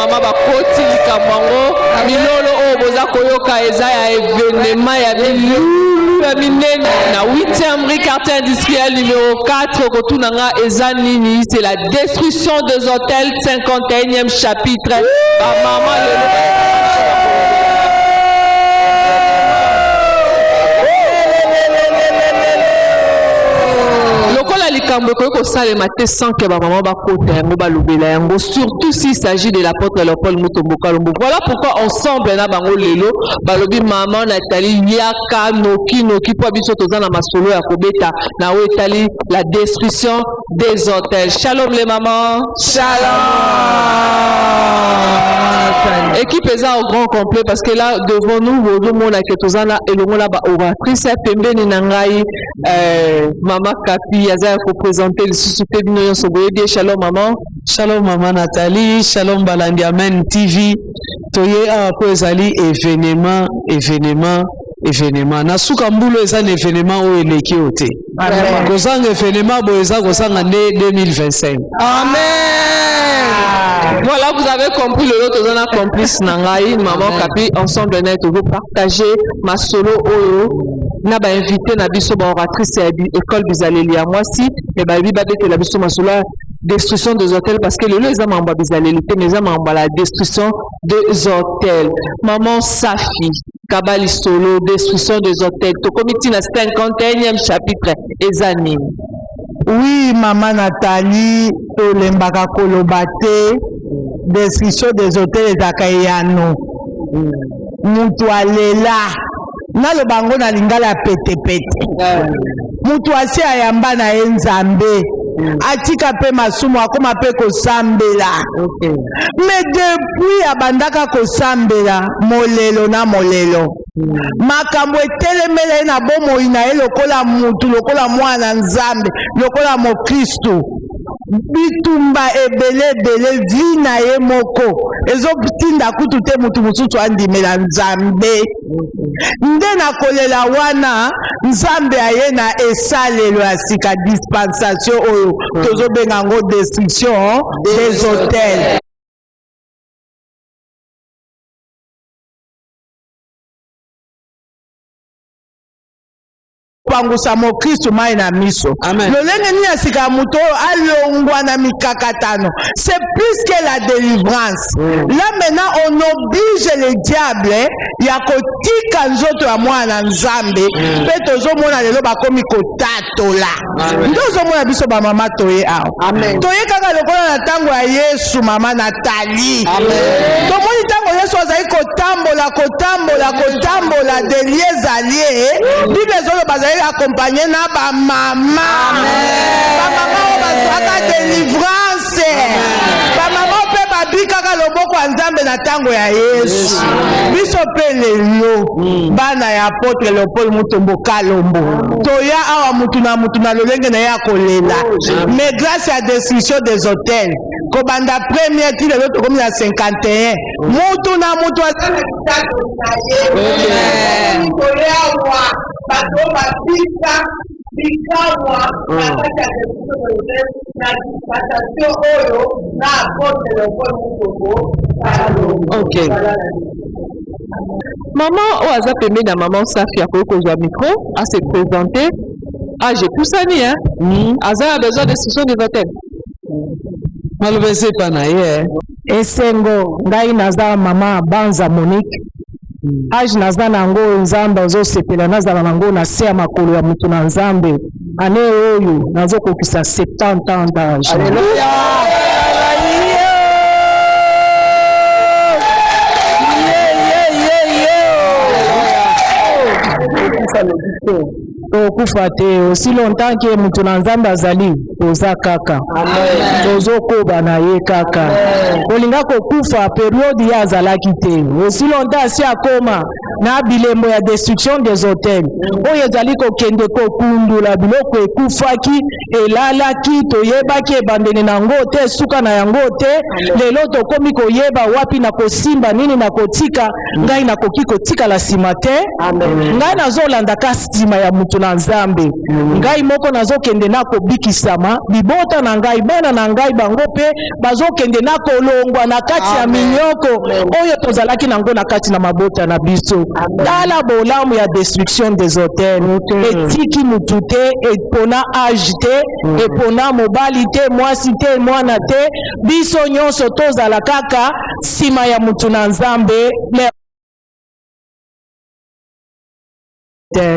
maman bakoti likamwango milolo o boza koyoka eza ya événement ya bilulu ya minene na 8e rue quartier industriel numéro 4 kotunanga eza nini c'est la destruction des hôtels 51e chapitre ba maman likambo ko salema te sans que ba maman ba kota yango ba lobela yango surtout s'il s'agit de l'apôtre Léopold Mutombo Kalombo. Voilà pourquoi ensemble na bango lelo ba lobi maman Nathalie yaka noki po biso tozana masolo ya kobeta na etali la destruction des hôtels. Shalom les mamans. Shalom. Équipe est au grand complet parce que là devant nous le monde que tozana et le monde là ba oratrice pembeni na ngai maman Kapi yaza pour présenter le suscité de Soboyé. Shalom maman. Shalom maman Nathalie. Shalom Balandi Amen TV. Toye a ezali événement. Na suka mbulo eza événement o eleki ote. Amen. Kozanga événement bo eza kozanga né 2025. Amen. Voilà, vous avez compris le lot, on a compris Nangaï, maman Kapi, ensemble net, vous partager ma solo oyo. Na ba invité na biso ba oratrice à école Bizalélia. Moi si et ba bi ba de la biso ma solo destruction des hôtels parce que le les amants ba Bizalélia, mais amants la destruction des hôtels. Maman Safi Kabali solo destruction des hôtels. To comité na 51e chapitre ezani. Oui, maman Nathalie, to lembaka kolobate destruction des hôtels ezakayano. Mutu alela na le bango na lingala pete. Mutu asi ayamba na enzambe. Atika pe masumu akoma pe kosambela. Mais depuis abandaka kosambela molelo na molelo. Makambo etelemele na bomo ina lokola mutu lokola mwana nzambe lokola mo Kristo. Bitumba ebele vina ye moko ezokutinda kutu te mutu mususu andimela nzambe nde na kolela wana nzambe aye na esalelo ya sika dispensation oyo tozobenga ngo destruction des hôtels. Pangusa mo Kristo mai na miso. Lolenge ni asika muto alongwa na mikakatano. C'est plus que la délivrance. Là maintenant on oblige le diable ya kotika nzoto ya mwana nzambe pe tozo mona lelo bakomi kotatola. Ndozo mona biso ba mama toye aho. Toye kaka lokola na tango ya Yesu mama Nathalie. To moni tango Yesu azali kotambola de liés alliés. Bible zolo bazali accompagné na ba mama. Ba mama o bazaka délivrance. Ba mama pe babika ka loboko nzambe na tango ya Yesu. Biso pe lelo bana ya apôtre Léopold Mutombo Kalombo. Toya awa mutu na lolenge na ya kolela. Mais grâce à destruction des hôtels, kobanda première ti lelo to komi na 51. Mutu na mutu azali tato na ye. Toya wa bato babika bikawa bakati ya na dispensation oyo na apôtre Léopold Mutombo Kalombo. OK. Maman oaza pembe na maman Safi a kozwa micro à se présenter. Ah, j'ai poussani hein. Aza a besoin de destruction des hôtels. Malobese panaye. Esengo ngai naza mama Banza Monique. Age naza nango nzambe ozosepela nazala nango na se ya makolo ya mutu na nzambe. Ane oyo nazokokisa 70 ans d'âge. Alléluia. Okufa te aussi longtemps que mutu na nzambe azali oza kaka tozokoba na ye kaka olinga kokufa periode ya azalaki te aussi longtemps asi akoma na bilembo ya destruction des hôtels oyo ezali kokende kokundula biloko ekufaki elalaki toyebaki ebandeli nango te suka na yango te lelo tokomi koyeba wapi na kosimba nini na kotika ngai nakoki kotika la nsima te ngai nazolandaka nsima ya mutu na nzambe ngai moko nazokende na kobikisama libota na ngai bana na ngai bango pe bazokende na kolongwa na kati ya minyoko oyo tozalaki nango na kati na mabota na biso tala bolamu ya destruction des hôtels etiki mutu te epona age te epona mobali te mwasi te mwana te biso nyonso tozala kaka nsima ya mutu na nzambe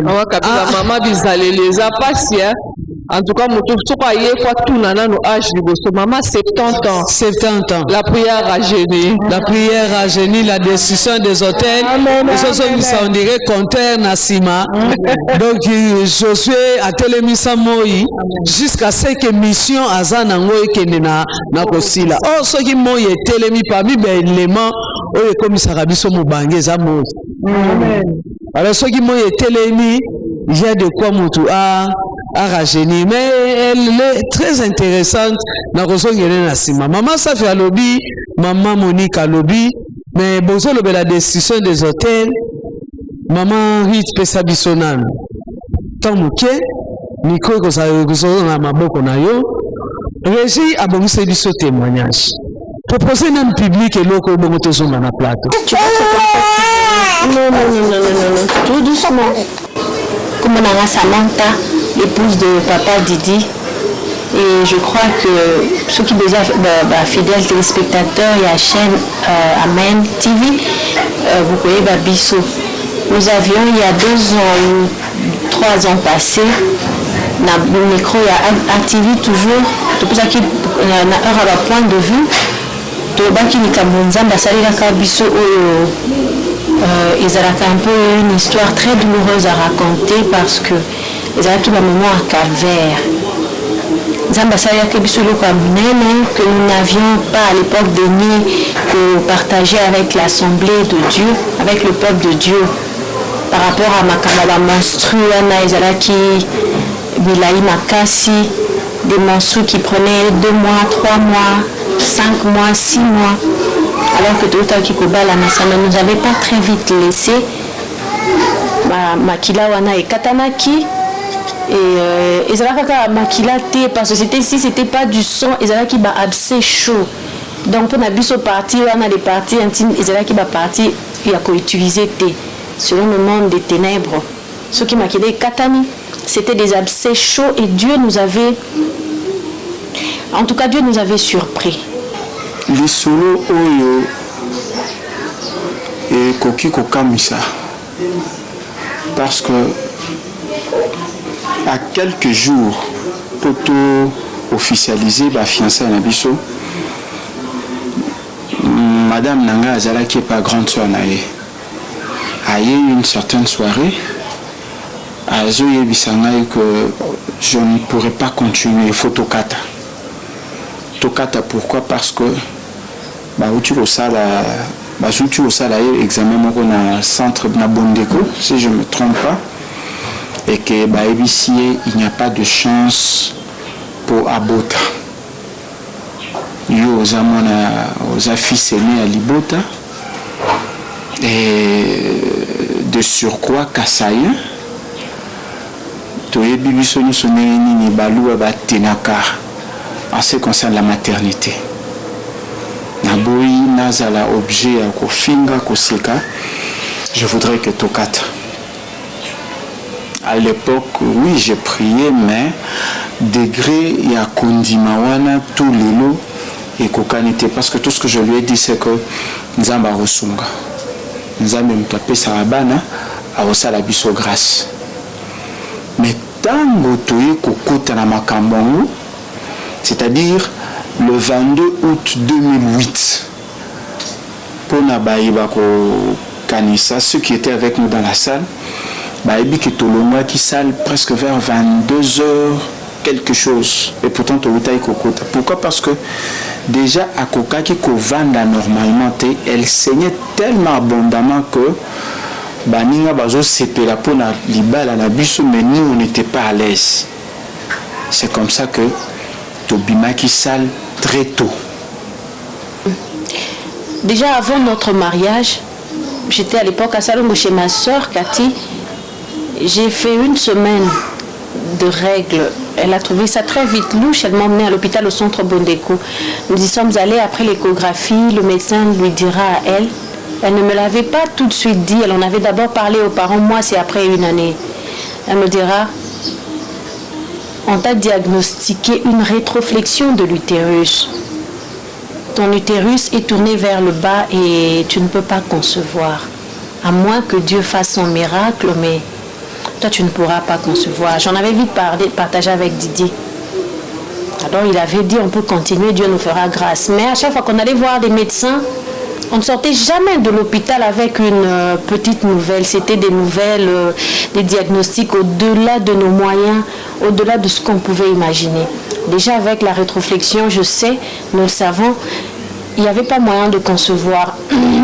awa kabila mama bizaleli eza pasi en tout cas moto soko aye fois tuna nano âge liboso mama 70 ans 70 ans la prière a gêné la destruction des hôtels on dirait contraire na sima donc Josué atelemisa moi jusqu'à ce que mission aza nango ekende na kosila or soki moi etelemi parmi baélément oyo ekomisaka biso mobange eza moi alors soki moi etelemi il y a de quoi motu a rajeuni mais elle est très intéressante na kosongela na sima maman Safi alobi maman Monique alobi mais bozo lobe la destruction des hôtels maman Rit pesa bisonana tant moke miko ko sa na maboko na yo régie abongise biso témoignage proposer même public et loko bongo tozonga na plateau non tout doucement comme on a Samantha épouse de papa Didi et je crois que ceux qui déjà fidèles téléspectateurs et la chaîne Amen TV vous voyez Babiso nous avions il y a 2 ans ou 3 ans passés le micro a activé toujours tout ça qui a un point de vue to baki ni kabunza basali la Kabiso ils avaient un peu une histoire très douloureuse à raconter parce que ils avaient tout le moment à calvaire. Zambasaya Kebisolo Kabunene que nous n'avions pas à l'époque daigné que partager avec l'Assemblée de Dieu, avec le peuple de Dieu, par rapport à Makamala monstrueux, Naizalaki, Bilaï Makasi, des monstrueux qui prenaient 2 mois, 3 mois, 5 mois, 6 mois. Alors que Tota Kikoba, la Nasa ne nous avait pas très vite laissé. Makila Wana et Katanaki. Et Ezalaka Makila T, parce que si c'était pas du sang, Ezalaki ba abcès chaud. Donc pour Nabiso parti, on a des parties intimes, Ezalaki ba parti, il a utilisé T, selon le monde des ténèbres. Ce qui m'a quitté Katani, c'était des abcès chauds et Dieu nous avait, en tout cas Dieu nous avait surpris. Les solos oyo et koki kokamisa parce que à quelques jours pour officialiser la fiançailles na biso madame Nanga Azala qui est pas grande soeur nae a eu une certaine soirée a zoye bisangai que je ne pourrais pas continuer photokata tokata pourquoi parce que tu au sala examen na centre na Bondeko si je me trompe pas et que il n'y a pas de chance pour Abota yo aux fils aînés à Libota et de surcroît Kasaïen to yebi biso ni soneni ni balua ba tenaka en ce qui concerne la maternité. Naboui nazala objet à kofinga koseka. Je voudrais que tokata. À l'époque, oui, j'ai prié, mais degré il y a kondimawana tout les lots et kokanité parce que tout ce que je lui ai dit c'est que nzamba rosunga. Nzamba mtape sarabana a osala biso grâce. Mais tango toye kokota na makambongo c'est-à-dire le 22 août 2008, pour Nabaïba Kanissa, ceux qui étaient avec nous dans la salle, Baïbi qui Toloma qui salle presque vers 22h quelque chose. Et pourtant Tolutai Kokota. Pourquoi? Parce que déjà à Koka qui Kovanda normalement, elle saignait tellement abondamment que Baninga Bazo c'était la peau na libala na biso, mais nous on n'était pas à l'aise. C'est comme ça que Tobima qui sale très tôt. Déjà avant notre mariage, j'étais à l'époque à Salongo chez ma soeur Cathy J'ai fait une semaine de règles. Elle a trouvé ça très vite louche. Elle m'a emmenée à l'hôpital au centre Bondeko. Nous y sommes allés après l'échographie. Le médecin lui dira à elle. Elle ne me l'avait pas tout de suite dit. Elle en avait d'abord parlé aux parents. Moi, c'est après une année. Elle me dira, on t'a diagnostiqué une rétroflexion de l'utérus. Ton utérus est tourné vers le bas et tu ne peux pas concevoir. À moins que Dieu fasse son miracle, mais toi, tu ne pourras pas concevoir. J'en avais vite partagé avec Didier. Alors, il avait dit, on peut continuer, Dieu nous fera grâce. Mais à chaque fois qu'on allait voir des médecins, on ne sortait jamais de l'hôpital avec une petite nouvelle. C'était des nouvelles, des diagnostics au-delà de nos moyens, au-delà de ce qu'on pouvait imaginer. Déjà, avec la rétroflexion, je sais, nous le savons, il n'y avait pas moyen de concevoir.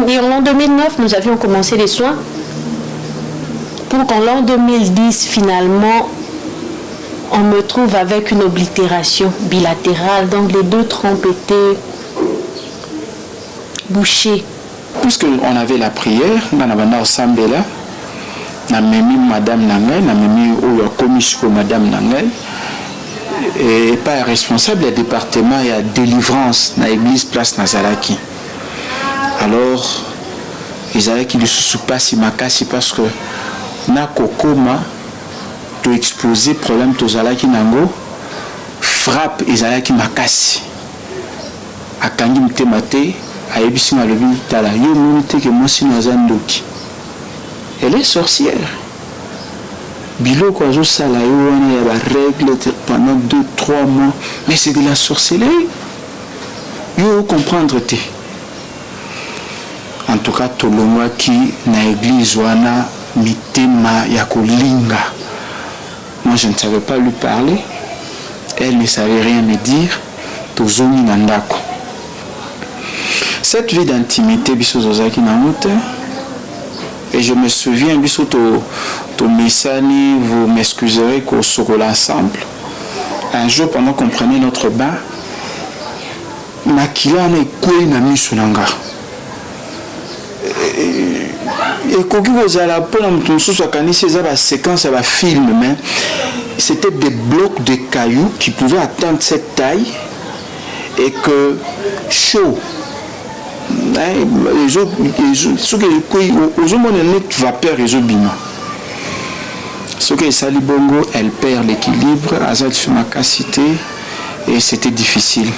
Et en l'an 2009, nous avions commencé les soins pour qu'en l'an 2010, finalement, on me trouve avec une oblitération bilatérale. Donc les deux trompes étaient bouchées. Puisqu'on avait la prière, on a ensemble là, on a mis Madame Nangai, on a mis au commission Madame Nangai, et pas responsable du département et à délivrance dans l'église Place Nazaraki. Alors, ils avaient qui ne se passe parce que na kokoma to exposer problème tozalaki nango frappe ezalaki makasi akangi mutema te ayebisi malobi tala yo moni te ke mwasi naza ndoki. Elle est sorcière. Biloko azosala yo wana ya barègle pendant 2-3 mois, mais c'est de la sorcellerie. Yo comprendre te. En tout cas tolongwaki na église wana mitema ya kolinga. Moi je ne savais pas lui parler. Elle ne savait rien me dire. Tozongi na ndako. Cette vie d'intimité biso zozaki na mote. Et je me souviens biso to mesani, vous m'excuserez qu'au sokola ensemble. Un jour pendant qu'on prenait notre bain, makila na ekwe na miso nanga. Et quand vous allez la séquence à la film, c'était des blocs de cailloux qui pouvaient atteindre cette taille et que chaud. Les autres vapeur et ce que Sali Bongo, elle perd l'équilibre, Azad Fumakacité et c'était difficile.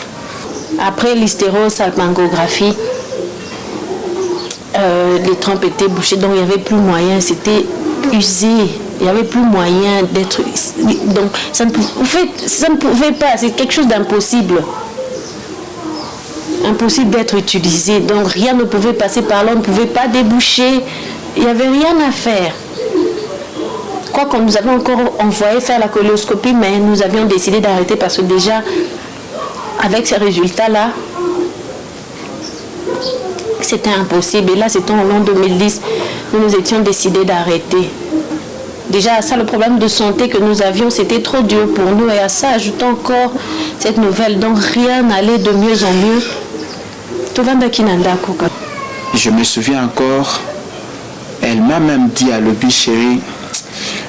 Après l'hystérosalpingographie, les trompes étaient bouchées, donc il n'y avait plus moyen, c'était usé, il n'y avait plus moyen d'être... Donc ça ne pouvait pas, c'est quelque chose d'impossible. Impossible d'être utilisé, donc rien ne pouvait passer par là, on ne pouvait pas déboucher, il n'y avait rien à faire. Quoi qu'on nous avait encore envoyé faire la colonoscopie, mais nous avions décidé d'arrêter parce que déjà, avec ces résultats-là, c'était impossible. Et là, c'était en l'an 2010, nous étions décidés d'arrêter. Déjà, ça, le problème de santé que nous avions, c'était trop dur pour nous. Et à ça, ajoutons encore cette nouvelle. Donc, rien n'allait de mieux en mieux. Je me souviens encore, elle m'a même dit à l'obi chérie,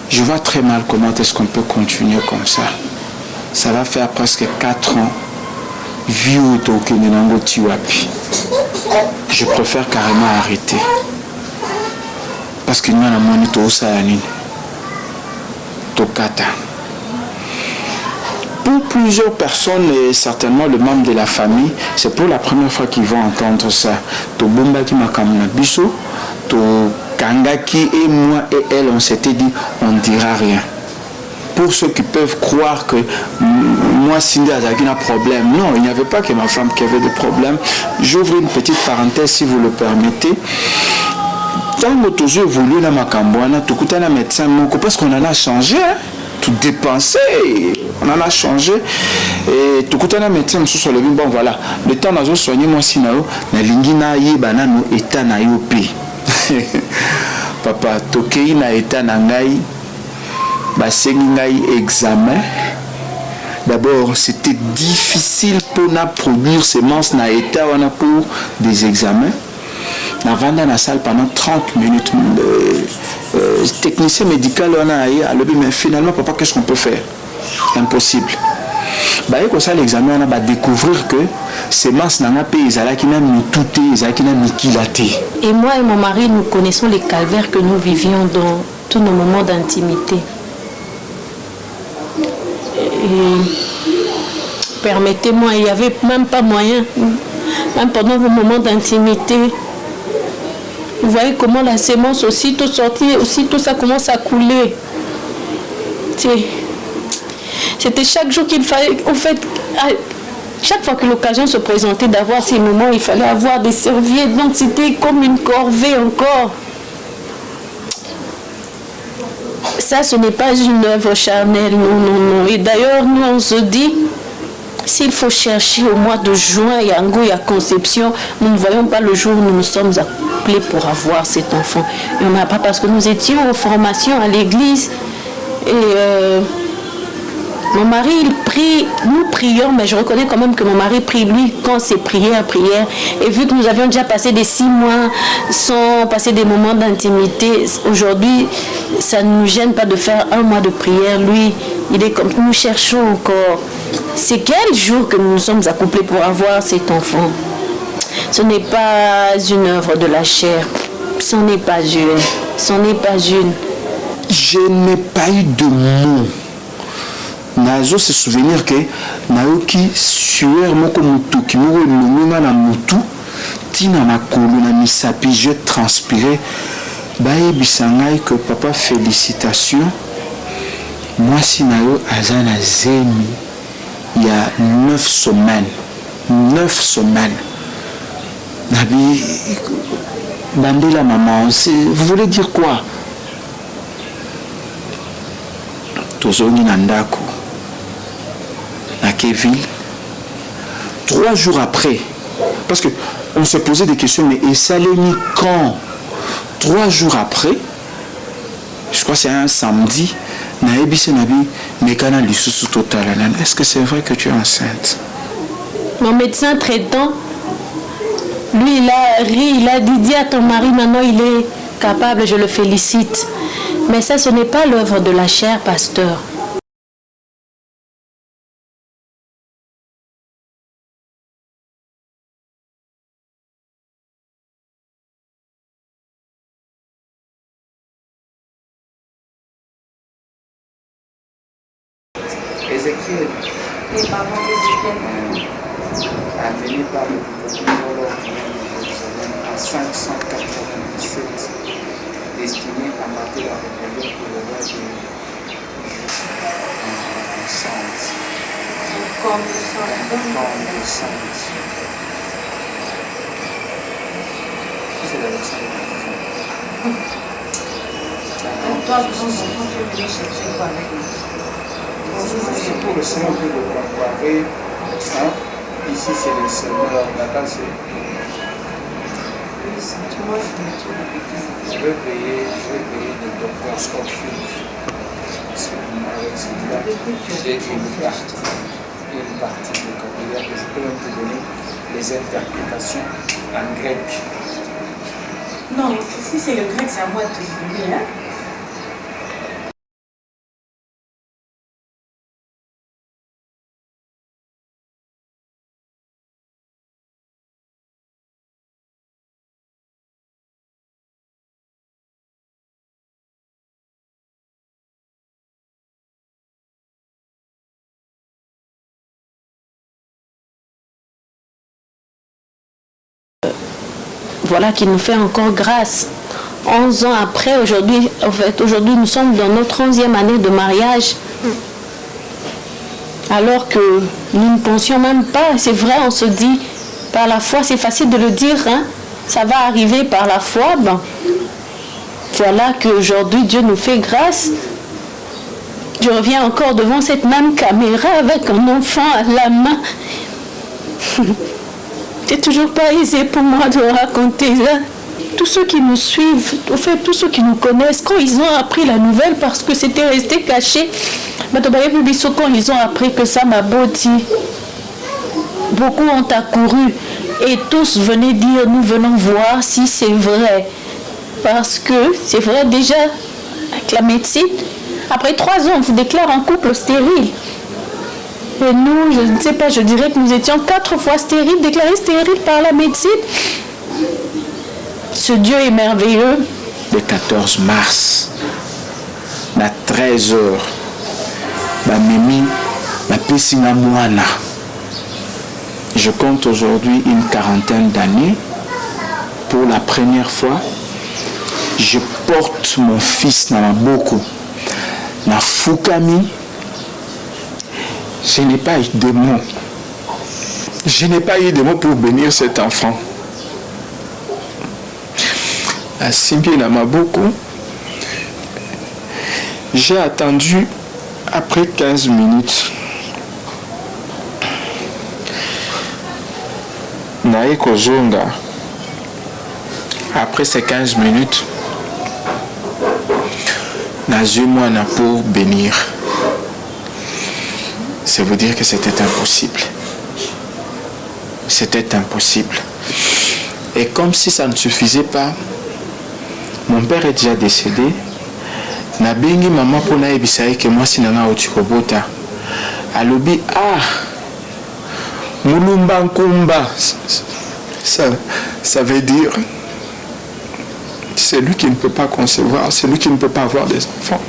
je vois très mal comment est-ce qu'on peut continuer comme ça. Ça va faire presque 4 ans. Je préfère carrément arrêter. Parce qu'il y a un monito au Sayanine. Tokata. Pour plusieurs personnes et certainement le membre de la famille, c'est pour la première fois qu'ils vont entendre ça. To Bombaki Makamuna Biso, To Kangaki et moi et elle, on s'était dit, on ne dira rien. Pour ceux qui peuvent croire que moi, Cindy Azaki n'a problème. Non, il n'y avait pas que ma femme qui avait des problèmes. J'ouvre une petite parenthèse si vous le permettez. Tant que toujours évolué dans ma cambouana, tout le temps médecin, parce qu'on en a changé, hein, tout dépensé, on en a changé. Et tout le temps médecin, sur le bon voilà, le temps n'a soigné moi si nao, na lingina yi banano état na yopi. Papa, tokei na état na ngai. Examen. D'abord, c'était difficile pour nous produire ces semences na état pour des examens. Navanda na salle pendant 30 minutes. Technicien médical, on a mais finalement, papa, qu'est-ce qu'on peut faire? Impossible. Bah, et comme ça, l'examen, on va découvrir que ces masses n'ont pas payé, ils ont tout, ils ont Et moi et mon mari, nous connaissons les calvaires que nous vivions dans tous nos moments d'intimité. Permettez-moi, il n'y avait même pas moyen, même pendant vos moments d'intimité. Vous voyez comment la sémence aussitôt sortie, aussitôt ça commence à couler. C'était chaque jour qu'il fallait, en fait, chaque fois que l'occasion se présentait d'avoir ces moments, il fallait avoir des serviettes. Donc c'était comme une corvée encore. Ça, ce n'est pas une œuvre charnelle, non, non, non. Et d'ailleurs, nous, on se dit, s'il faut chercher au mois de juin, Yango et à Conception, nous ne voyons pas le jour où nous nous sommes appelés pour avoir cet enfant. Et on n'a pas, parce que nous étions en formation à l'église. Et mon mari, il prie, nous prions, mais je reconnais quand même que mon mari prie, lui, quand c'est prière. Et vu que nous avions déjà passé des 6 mois sans passer des moments d'intimité, aujourd'hui, ça ne nous gêne pas de faire 1 mois de prière. Lui, il est comme nous cherchons encore. C'est quel jour que nous nous sommes accouplés pour avoir cet enfant? Ce n'est pas une œuvre de la chair. Ce n'est pas une. Ce n'est pas une. Je n'ai pas eu de mots. Nazo se souvenir que naoki sueur moko mutuki moko lumina na mutu tina makolo na misapi je transpirais bae bisangai que papa félicitations moi si nayo azana zemi il y a 9 semaines nabi bandela maman vous voulez dire quoi tozongi na ndako à Kevin 3 jours après parce que on se posait des questions mais et ça l'est mis quand 3 jours après je crois que c'est un samedi est-ce que c'est vrai que tu es enceinte? Mon médecin traitant lui il a ri, il a dit dis à ton mari maintenant il est capable, je le félicite, mais ça ce n'est pas l'œuvre de la chair, pasteur. Ézéchiel, amené par le gouverneur en 597, destiné à mater la rébellion pour le roi de Sainte. Comme de Sainte. C'est la version de toi, tu es venu chercher quoi avec nous? C'est pour le Seigneur de comparer. Ici, c'est le Seigneur. Là-bas, c'est. Je vais payer le docteur Scottfield. Avec celui-là, j'ai une partie de vocabulaire que je peux même te donner les interprétations en grec. Non, si c'est le grec, c'est à moi de te donner. Hein? Voilà qui nous fait encore grâce. 11 ans après, aujourd'hui, en fait, aujourd'hui nous sommes dans notre 11e année de mariage. Alors que nous ne pensions même pas, c'est vrai, on se dit, par la foi, c'est facile de le dire, hein, ça va arriver par la foi. Ben, voilà qu'aujourd'hui Dieu nous fait grâce. Je reviens encore devant cette même caméra avec un enfant à la main. C'est toujours pas aisé pour moi de raconter ça. Tous ceux qui nous suivent, en fait, tous ceux qui nous connaissent, quand ils ont appris la nouvelle, parce que c'était resté caché, quand ils ont appris que ça m'a bâti, beaucoup ont accouru. Et tous venaient dire, nous venons voir si c'est vrai. Parce que c'est vrai déjà, avec la médecine, après 3 ans, on vous déclare un couple stérile. Et nous, je ne sais pas, je dirais que nous étions 4 fois stériles, déclarés stériles par la médecine. Ce Dieu est merveilleux. Le 14 mars, à 13h, je compte aujourd'hui une 40aine d'années. Pour la première fois, je porte mon fils dans ma boko. Na Fukami, je n'ai pas eu de mots. Je n'ai pas eu de mots pour bénir cet enfant. À Simbi Namaboko, j'ai attendu après 15 minutes. Naeko Zonga, après ces 15 minutes, Nazumwa n'a pour bénir. Ça veut dire que c'était impossible. C'était impossible. Et comme si ça ne suffisait pas, mon père est déjà décédé. Nabengi maman pour naïbisaï que moi si nana otikobota. Alobi Mulumba Nkumba. Ça veut dire c'est lui qui ne peut pas concevoir, c'est lui qui ne peut pas avoir des enfants.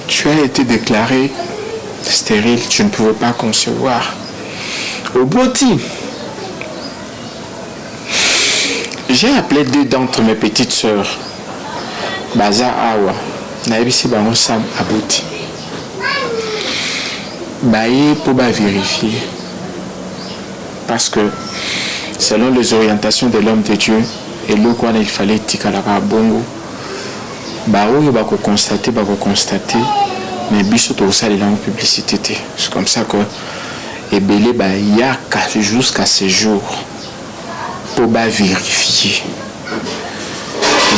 Tu as été déclaré stérile, tu ne pouvais pas concevoir. Au Boti, j'ai appelé 2 d'entre mes petites sœurs, Baza Awa, Naibisi Bango Sam Aboti. Baye pour vérifier. Parce que selon les orientations de l'homme de Dieu, et le quoi il fallait tikalaka bongo, il va constater, mais biso tout ça les langues publicité. C'est comme ça que Ebele yaka jusqu'à ce jour pour vérifier.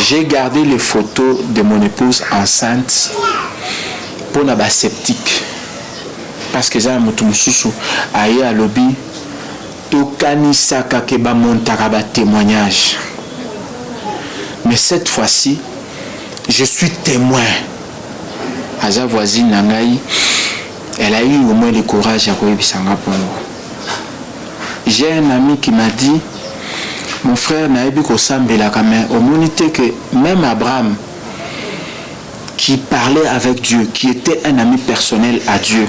J'ai gardé les photos de mon épouse enceinte pour la sceptique. Parce que ça mutumsusu aye à lobby tokanisa kakeba montaraba témoignage. Mais cette fois-ci, je suis témoin. Aza voisine Nangaï, elle a eu au moins le courage à Koyebisanga Pongo. J'ai un ami qui m'a dit, mon frère Naïbi Kosambela Kamé, au monité que même Abraham, qui parlait avec Dieu, qui était un ami personnel à Dieu,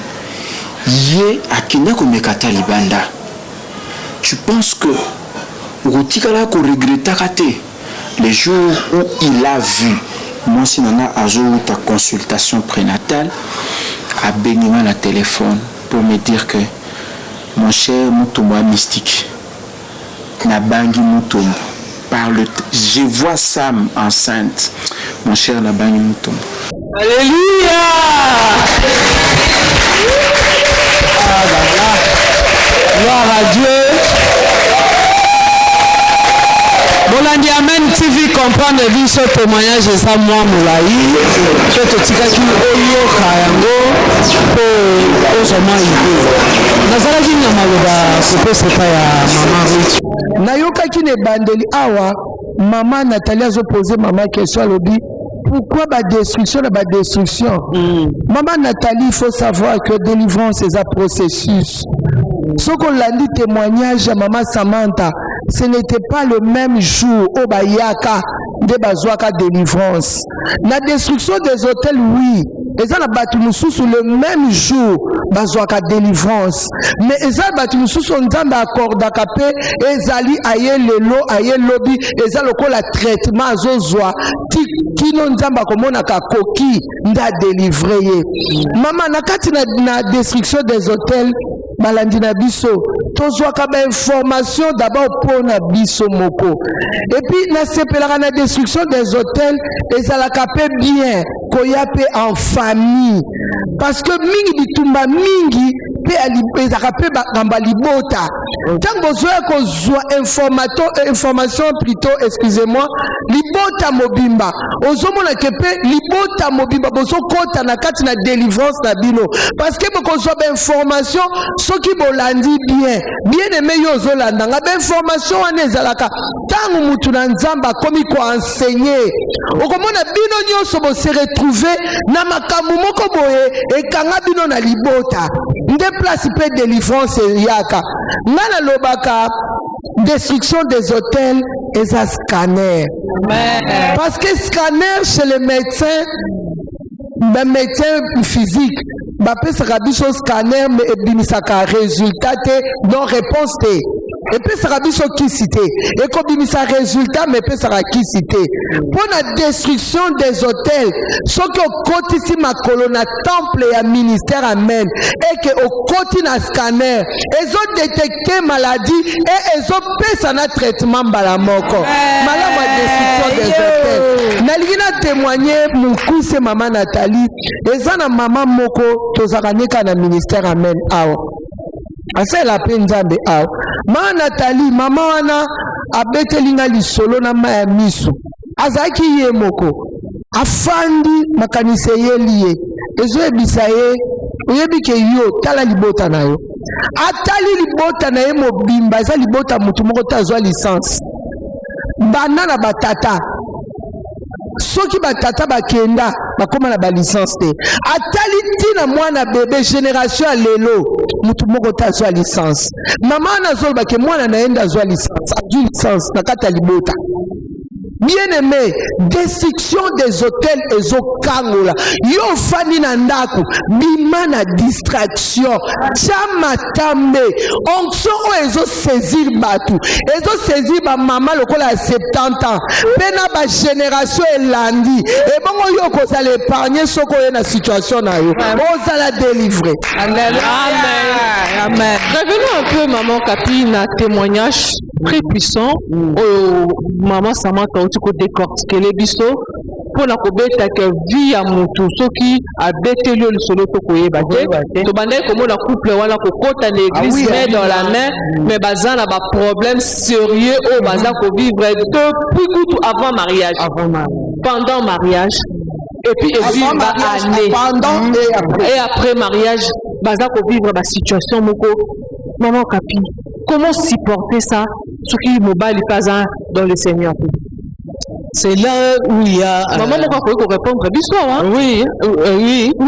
Yé Akina Komekata Libanda. Tu penses que Routikala ko regretta raté les jours où il a vu moi si nana azo ta consultation prénatale à Benima la téléphone pour me dire que mon cher Mutombo mystique na bangi Mutombo parle, je vois Sam enceinte mon cher na bangi Mutombo. Alléluia. Gloire à Dieu. Bolandi Amen TV comprendre ce témoignage de ça moi moulaï. Je te tika ki oyo kayango pour osoma idée. Nazala ki na maloba c'est pas ya maman Ruth. Nayoka ki ne bandeli awa maman Nathalie a posé maman question lobi. Pourquoi la destruction la destruction? Maman Nathalie, il faut savoir que délivrance c'est un processus. Ce qu'on l'a dit témoignage à maman Samantha, ce n'était pas le même jour au Bayaka de Bazouaka délivrance. La destruction des hôtels, oui. Et ça, la Batoumoussou sur le même jour, Bazouaka délivrance. Mais ça, la Batoumoussou sur un accord d'acapé, et Zali aye lelo, aye lobby, et ça, le coup, la traitement à Zozoa, qui n'ont pas comme on a koki, n'a délivré. Maman, na destruction des hôtels, Balandina Bisso, tozwa kaba information d'abord pour na Bisso moko. Et puis na sepelaka na destruction des hôtels et ça la capé bien koyape en famille parce que mingi bitumba mingi pe ezaka pe bakamba libota tant bozoya kozwa information plutôt excusez-moi libota mobimba ozomona ke pe libota mobimba bozokota na kati na délivrance na bino parce que bokozwa ba information soki bolandi bien aimé yo ozolanda nga ba information wana ezalaka tangu mutu na nzamba komi ko enseigner okomona bino nyonso bo se retrouver na makambo moko boye ekanga bino na libota nde place pe délivrance yaka ngana lobaka destruction des hôtels et ça scanner parce que scanner chez les médecins ben médecin physique bapesaka biso scanner mais ebimisaka résultat te non réponse te epesaka biso kisi te ekobimisa résultat mais epesaka kisi te mpo na destruction des hôtels soki okotisi makolo na temple ya ministère amen eke okoti na scanner ezodetecte maladie e ezopesa na traitement mbala moko malamu ya destruction des hôtels nalingi na témoigner mokuse mama Nathalie eza na mama moko tozaka nika na ministère amen awa asala pe nzambe awa mama Nathalie mama wana abetelinga lisolo na maya miso azaki ye moko afandi makanise ye liye ezoyebisa ye oyebi ke yo tala libota na yo atali libota na ye mobimba eza libota mutu moko tazwa licence bana na batata soki batata bakenda bakoma na ba licence te atali tina mwana bebe génération ya lelo mutu moko tazwa licence mama nazoloba ke mwana naenda azwa licence azwi licence na kati ya libota bien aimé destruction des hôtels ezokangola yo fani na ndako bima na distraction chama tambe onction o ezosaisir batu ezosaisir bamama lokola ya 70 ans pe na bagénération elandi ebongo yo kozala épargne soko oye na situation na yo ozala délivré. Amen. Amen. Revenons un peu maman Kapi na témoignage très puissant au maman Samantha tu ko décortiquer les biso pour na kobeta que vie ya mutu soki abeteli le solo to koyeba te to bande comme na couple wana ko kota l'église mais dans la main mais bazana ba problème sérieux au baza ko vivre depuis tout avant mariage pendant mariage et puis vivre année pendant et après mariage baza ko vivre ba situation moko maman Kapi comment supporter ça ce qui mobile pas dans le Seigneur. C'est là où il y a maman moko ko répondre l'histoire hein? Oui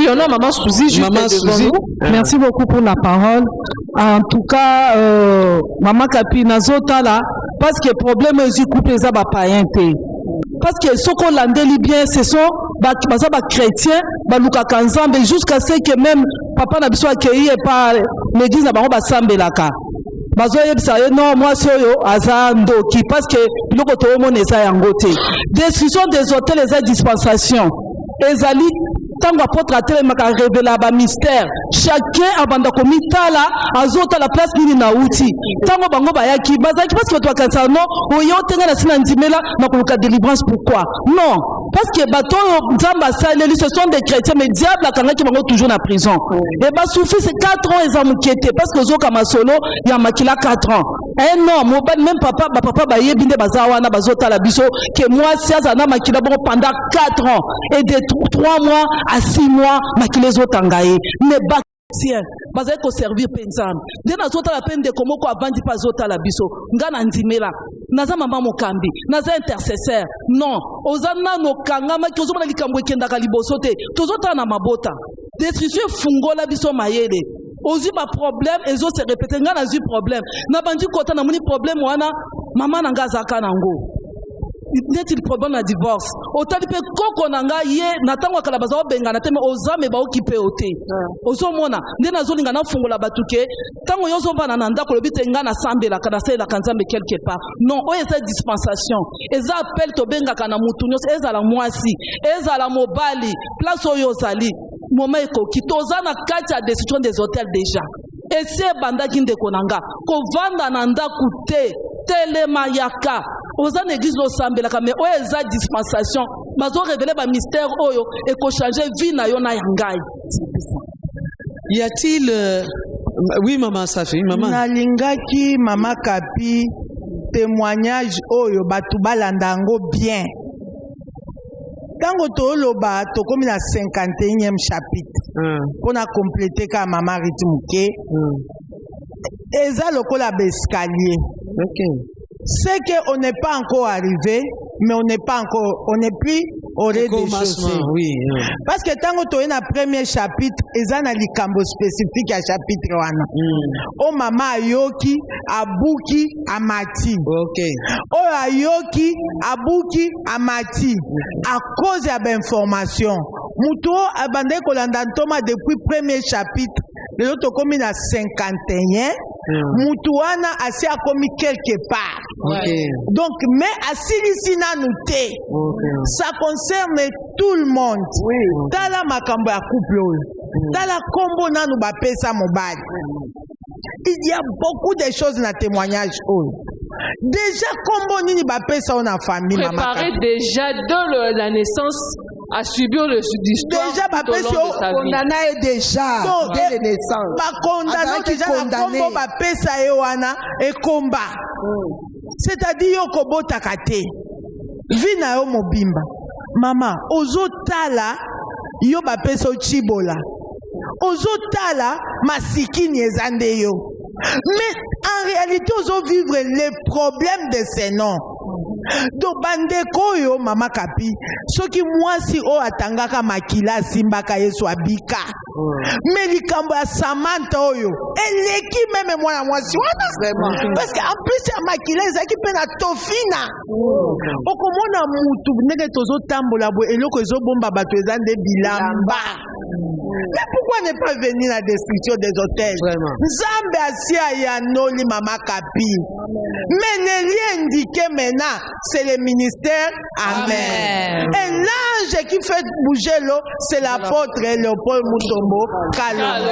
on a maman Suzy juste maman Suzy. Merci beaucoup pour la parole. En tout cas maman Kapi nazota là parce que problème est couple les ba païen té parce que ce qu'on landeli bien ce sont ba chrétiens ba lukaka nzambe jusqu'à ce que même papa na biso accueilli par l'église na bango ba sambelaka bazoyebisa ye non moi soyo aza ndoki parce que biloko toomona eza yango te destruction des hôtels eza dispensation ezali tango apôtre atelemaka révéla ba mystère chacun abanda komitala azotala place nini na uti tango bango bayaki bazaki parce que toakanisa non oyo tenga na sina ndimela na koluka délivrance pourquoi non parce que bato nzambe asaleli ce sont des chrétiens mais diable akangaki bango toujours na prison et basufi c'est 4 ans eza mokie te parce que ozoka masolo ya makila 4 ans non mobali même papa bayebi nde baza wana bazotala biso que moi si aza na makila bango pendant 4 ans et de 3 mois à 6 mois makila ezotanga ye mais tiens bazali ko servir pensam de nazota la peine de komoko avandi pa zota la biso ngana ndimela naza mama mokambi naza intercesseur non ozana no kangama ki ozomona likambo ekendaka liboso te tozota na mabota destruction fungola biso mayele ozi ba problème ezo se répéter ngana zi problème na bandi kota na moni problème wana mama nanga zaka nango neti le problème na divorce otali pe koko nanga ye natango kala baza benga na teme ozame ba okipe ote ozomona nde nazolinga na fungola batuke tango yozo vana na ndako lobite nga na sambela kana sela kanzambe quelque part non o eza dispensation eza appel to benga kana mutu nyos eza la mwasi eza la mobali place oyo zali moment ko kitoza na kati ya destruction des hôtels déjà et c'est banda kinde konanga ko vanda na ndaku te telema yaka oza na église losambelaka mais oyo eza dispensation bazo révéler ba mystère oyo et ko changer vie na yo na yangai. Y a-t-il Oui, maman Safi, maman. Nalingaki Mama Kapi témoignage oyo batu balanda yango bien. Tango toloba tokomi na 51e chapitre. Pour na compléter ka Mama Ritmuke. Eza lokola escalier. OK. C'est qu'on n'est pas encore arrivé, mais on n'est pas encore, on n'est plus au rez-de-chaussée. Oui. Parce que tant que tu es dans le premier chapitre, il y a un likambo spécifique à chapitre 1. Oh maman ayoki, abuki, amati. OK. Oh ayoki, abuki, amati. À cause de l'information. Mouto abandé kolanda ntoma depuis premier chapitre. L'autre comme il a 51. Moutouana assis a commis quelque part. Okay. Donc, mais assis ici n'a noté. Ça concerne tout le monde. Tala makambo ya couple. Tala combo na nou ba pesa mobile. Il y a beaucoup de choses dans le témoignage. Déjà, combo nini ba pesa on a famille. Préparer déjà de la naissance à subir l'histoire. Déjà, ba pesa condamné déjà dès la naissance. Ba condamné déjà la combo ba pesa ewana et combat. C'est-à-dire yoko bota kate. Vina yo mobimba. Maman, ozo tala yo ba pesa chibola. Ozo tala masikini ezande yo. Mais en réalité, ozo vivre les problèmes de ces noms. Donc bandeko yo Mama Kapi, ce qui moi si o atangaka makila simbaka yesu abika. Mais likambo ya Samantha oyo, eleki même moi si wana vraiment. Parce que en plus ya makila ezaki pe na tofina. Okomona mutu ndenge tozo tambola bo eloko ezo bomba bato ezande bilamba. Mais pourquoi ne pas venir à la destruction des hôtels? Nzambe asia ya noli Mama Kapi. Mais le lien indiqué maintenant, c'est le ministère. Amen. Et l'ange qui fait bouger l'eau, c'est l'apôtre Léopold Mutombo Kalongo.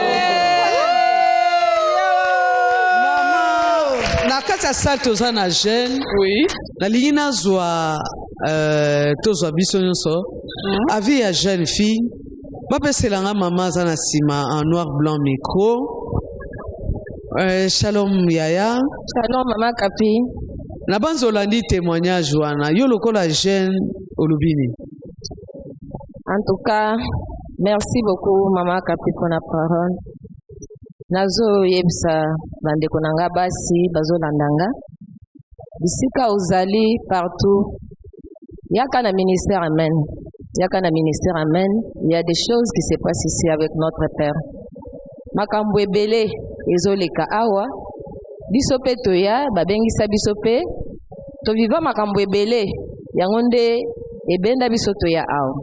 Na kati ya salle toza na jeune. Oui. Nalingi nazwa tozwa biso nyonso. Avis ya jeune fille. Bapeselanga mama aza na nsima en noir blanc micro. Shalom Yaya. Shalom Mama Kapi. Na banzo olandi témoignage wana yo lokola jeune olubini. En tout cas, merci beaucoup Mama Kapi pour la parole. Nazo yebisa bandeko nanga basi bazo landanga. Bisika ozali partout. Yaka na ministère amen. Yaka na ministère amen. Il y a des choses qui se passent ici avec notre Père. Makambo ebele ezoleka awa biso pe toya babengisa biso pe to viva makambo ebele yango nde ebenda biso toya awa.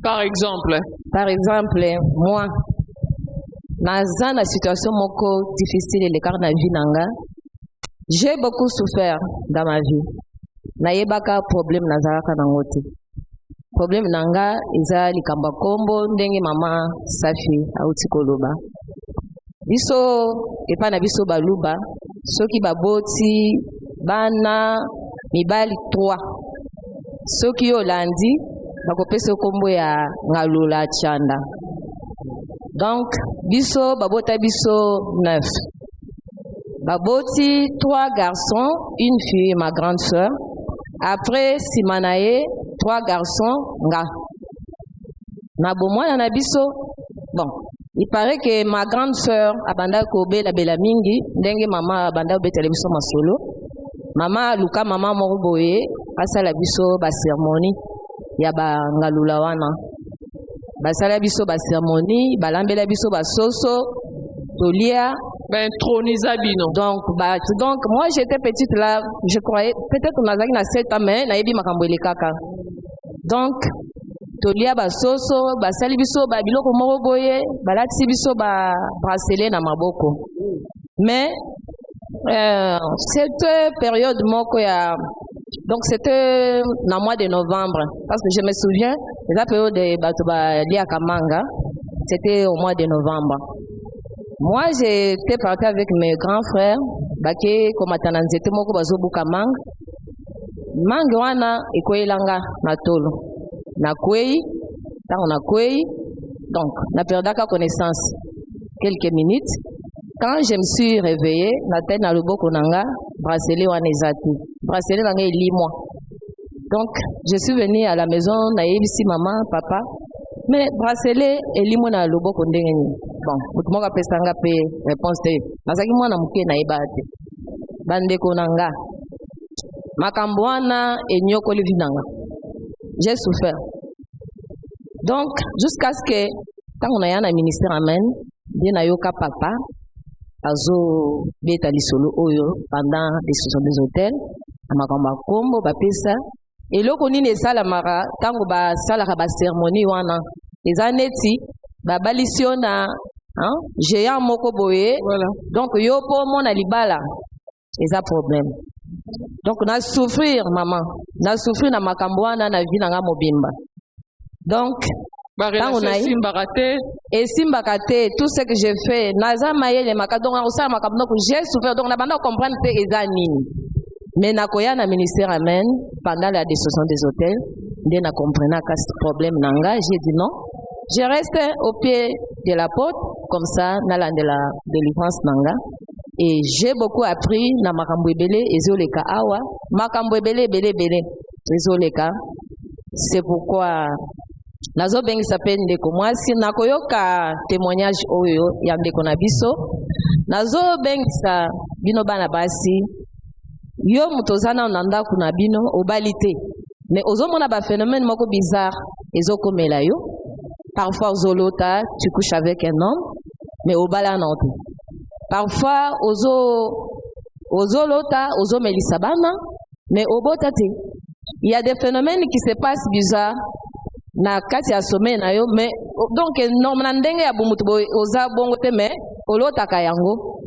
Par exemple, moi naza na situation moko difficile le car na vie nanga. J'ai beaucoup souffert dans ma vie. Nayebaka problème nazalaka nango te. Problème nanga eza likamba kombo ndenge Mama Safi auti koloba. Biso epa na biso baluba soki baboti bana mibali 3 soki olandi bakopesa kombo ya ngalola chanda. Donc biso babota biso 9. Baboti 3 garçons, une fille, ma grande sœur. Après Simanae 3 garçons nga. Na bomwana na biso. Bon, il paraît que ma grande sœur abanda kobe la bela mingi ndenge mama abanda be télévision masolo. Mama luka mama moruboye asala biso ba cérémonie ya ba ngalula wana. Basala biso ba cérémonie, balambela biso ba soso, tolia introniser bino. Donc moi j'étais petite là, je croyais peut-être on a na 7 ans mais na yebi makambo elekaka. Donc tolia ba soso basali biso ba biloko moko boye balati biso ba bracelet na maboko. Mais cette période moko ya donc c'était dans mois de novembre parce que je me souviens la période de batuba lia kamanga c'était au mois de novembre. Moi j'étais partie avec mes grands frères bake komatana nzete moko bazobuka manga. Manga wana ekoyelanga na tolo. Na kwei, donc na perdaka connaissance quelques minutes. Quand je me suis réveillée, la tête dans le boko nanga, bracelet wana ezati. Bracelet nanga eli moi. Donc, je suis venue à la maison, na ici maman, papa. Mais bracelet eli moi na le boko ndenge ni. Bon, mutu moko apesanga pe réponse te. Nazaki mwana muke na ibate. Bandeko nanga. Makambo wana enyokoli vinanga. J'ai souffert. Donc, jusqu'à ce que quand on a un ministère amen, bien na yoka papa azo beta lisolo oyo pendant des hôtels amakamba kombo bapesa eloko nini esala mara tango ba sala ka ba cérémonie wana ezaneti ba balisiona géant moko boye voilà. Donc yo po mona libala eza problème. Donc na souffrir maman na souffrir na makambo wana na vie nanga mobimba. Donc et Simbakate, tout ce que j'ai fait, Naza Mayele Makadon, j'ai souffert, donc on a comprendre que les années. Mais Nakoya na ministère amen, pendant la décision des hôtels, dès na comprendre que ce problème nanga, j'ai dit non. Je reste au pied de la porte, comme ça, dans la délivrance nanga. Et j'ai beaucoup appris na Makambouebele, Ezoleka Awa, Makambouebele, Bele, Ezoleka. C'est pourquoi. Nazo bengi sapeni ndeko mwasi nakoyoka témoignage oyo ya ndeko na biso nazo bengi sa bino bana basi yo mutozana nanda kuna bino obalite mais ozomona ba phénomène moko bizarre ezokomela yo parfois ozolota tu couches avec un homme mais obala nanto parfois ozolota ozomelisa bana mais obota te il y a des phénomènes qui se passent bizarres na kati ya sommet na yo mais donc normalement ndenge ya bumutu oza bongo te mais olotaka yango.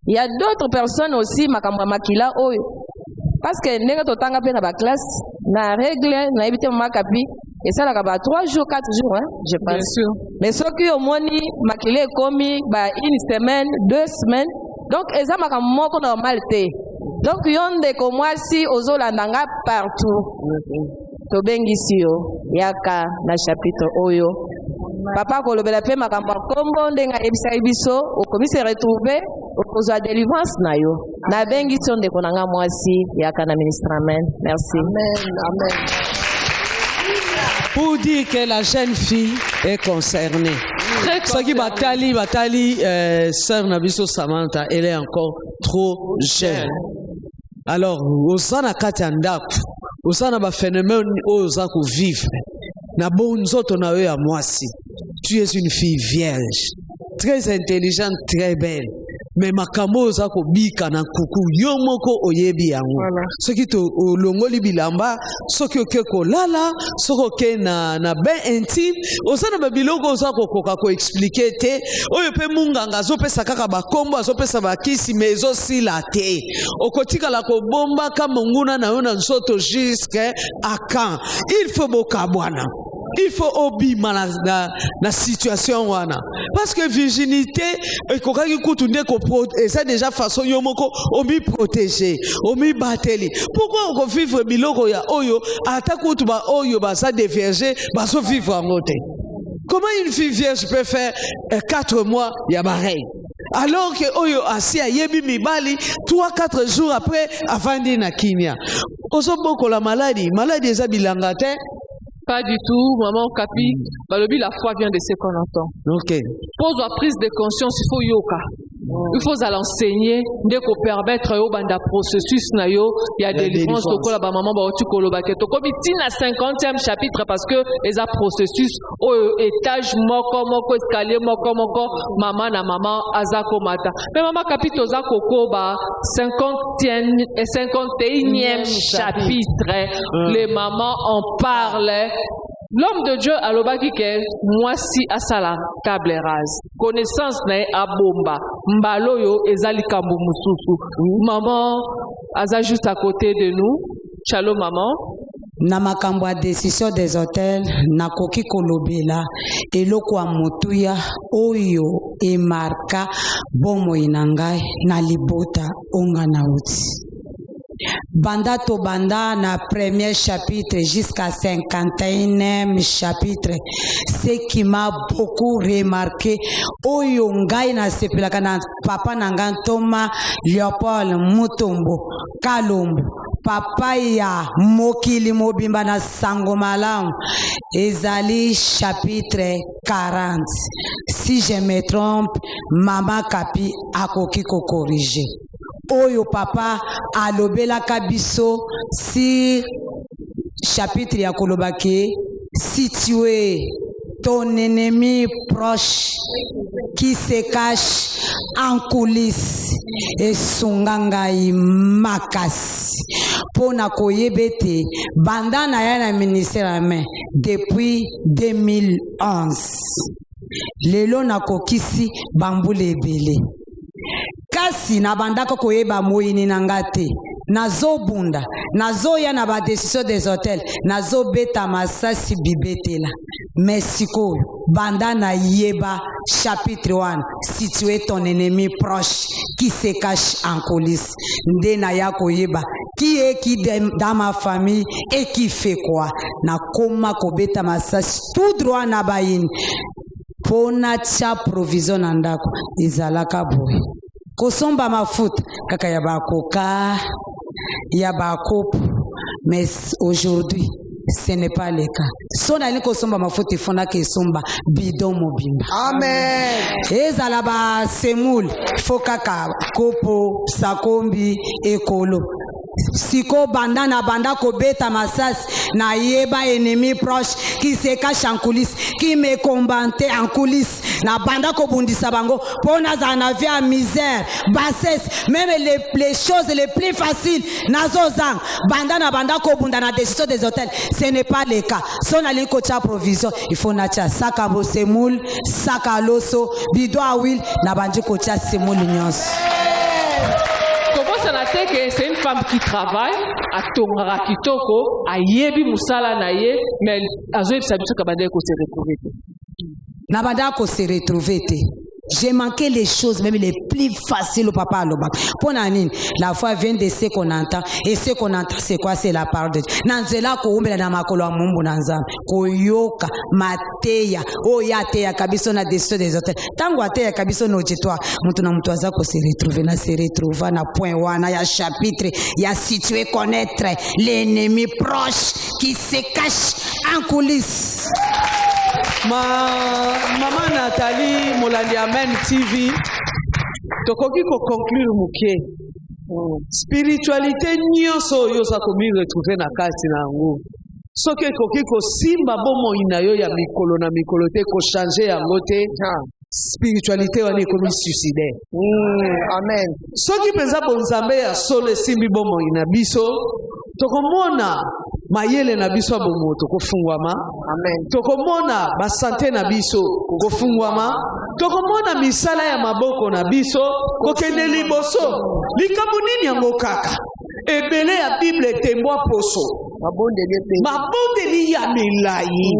Il y a d'autres personnes aussi makambo makila oyo parce que ndenge totanga pe na ba classe na règle na ebité makapi et ça la ba 3 jours 4 jours hein, je pense. Bien sûr. Mais ce qui au moni makile komi ba une semaine 2 semaines donc eza makambo moko normal te. Donc yonde ko mwasi ozolandanga partout. Tobengisi yo yaka na chapitre oyo papa kolobela pe makambo kombo ndenga ebisa biso okomise retrouver okozwa délivrance na yo na bengisi yo ndeko nanga mwasi yaka na ministramen. Merci. Amen. Amen. Pour dire que la jeune fille est concernée. Ce qui batali sœur Nabiso Samantha, elle est encore trop jeune. Alors, osana katandaku osana ba phénomène oza ko vivre na bonzoto na yo ya mwasi. Tu es une fille vierge, très intelligente, très belle. Mais makambo oza ko bika na kuku yo moko oyebi yango. Ce qui to longoli bilamba, ce qui oke ko lala, ce qui na bain intime, osana ba biloko oza ko koka ko expliquer te. Oyo pe munganga zo pesa kaka ba kombo zo pesa ba kisi mezo sila te. Okotika la ko bomba kama nguna na yo na nsoto jusqu'à quand. Il faut bokabwana. Il faut obima la situation wana parce que virginité ekokaki kutunde ko eza déjà façon yomoko omi protéger omi bateli pourquoi on vivre biloko ya oyo ata kutu ba oyo ba sa de vierge ba so vivre en moté. Comment une fille vierge peut faire 4 mois ya pareil alors que oyo asi ayebi mibali 3-4 jours après avandi na kimia ozoboko la maladie eza bilanga te. Pas du tout, maman Kapi. Balobi, la foi vient de ce qu'on entend. Ok. Pose la prise de conscience, il faut yoka. Il faut l'enseigner, dès qu'on permettre au banda processus na yo, il y a des délivrance toko la ba maman ba otu koloba ke toko bitina 50e chapitre parce que les a processus au étage moko escalier moko maman na maman azako mata. Mais maman Kapi toza koko ba 51e chapitre, les mamans en parlent. L'homme de Dieu a l'obaki que moi si asala table rase. Connaissance na abomba. Mbalo yo ezali kambu mususu. Maman aza juste à côté de nous. Shalom maman. Na makambo ya décision des hôtels nakoki kolobela eloko ya motuya oyo emarka bomoi na ngai na libota onga na uti. Banda to banda na premier chapitre jusqu'à 51e chapitre. Ce qui m'a beaucoup remarqué, oyo ngai na sepelaka na papa nanga Thomas Léopold Mutombo Kalombo. Papa ya mokili mobimba na sango malamu. Ezali chapitre 40. Si je me trompe, Maman Kapi akoki ko corriger. Oyo papa alobela kabiso si chapitre ya kolobake situé ton ennemi proche qui se cache en coulisses et sungangai makasi pona koyebete bandana ya na ministère main depuis 2011 lelo na kokisi bambule ebele kasi na bandako koyeba moyini nangate nazo bunda nazo ya na ba décision des hôtels nazo beta masasi bibetela Mexico banda na yeba chapitre 1 situé ton ennemi proche qui se cache en coulisses nde na ya koyeba qui est qui dans ma famille et qui fait quoi na koma kobeta masasi tout droit na bayini pona cha provision na ndako izalaka boy kosomba mafuta kaka ya bakoka ya bakopo mais aujourd'hui ce n'est pas le cas. Son ali kosomba mafuta ifona ke somba bidon mobimba. Amen. Ezala ba semul fokaka kopo sakombi ekolo. Siko banda na banda ko beta masas na yeba ennemi proche qui se cache en coulisses qui me combattait en coulisses na banda ko bundisa bango pona za na vie à misère bassesse même les choses les plus faciles nazo zang banda na banda ko bunda na décision des hôtels ce n'est pas le cas son ali ko cha provision il faut na cha saka bo semoul saka loso bido a huile na bandi ko cha semoul nyos. Comment ça n'a été que c'est une femme qui travaille à Tongara Kitoko, à Yebi Moussala Naye, mais à Zoé Sabiso Kabadé ko se retrouver. Nabada ko se retrouver. J'ai manqué les choses même les plus faciles au papa à l'obak. Pour Nanine, la foi vient de ce qu'on entend. Et ce qu'on entend, c'est quoi? C'est la parole de Dieu. Nanzela ko umbela na makolo mumbu nanzam. Ko yoka, mateya, oya teya kabiso na décision des hôtels. Tango ateya kabiso no jetwa. Mutu na mutu aza ko se retrouver na point wana ya chapitre, ya situé connaître l'ennemi proche qui se cache en coulisses. Maman Nathalie Molandi Amen TV tokoki ko conclure mukie spiritualité nyonso yo sa komi retrouver na kati na ngo soki koki ko simba bomo inayo ya mikolo na mikolo te ko changer yango te spiritualité wana ekomi suicidaire. Amen. Soki penza bonzambe ya solo simbi bomo ina biso tokomona mayele na biso bomo tokofungwama. Amen. Tokomona basante na biso kofungwama. Tokomona misala ya maboko na biso kokende liboso. Likambo nini yango kaka? Ebele ya Bible tembwa poso. Mabondeli ya milayi.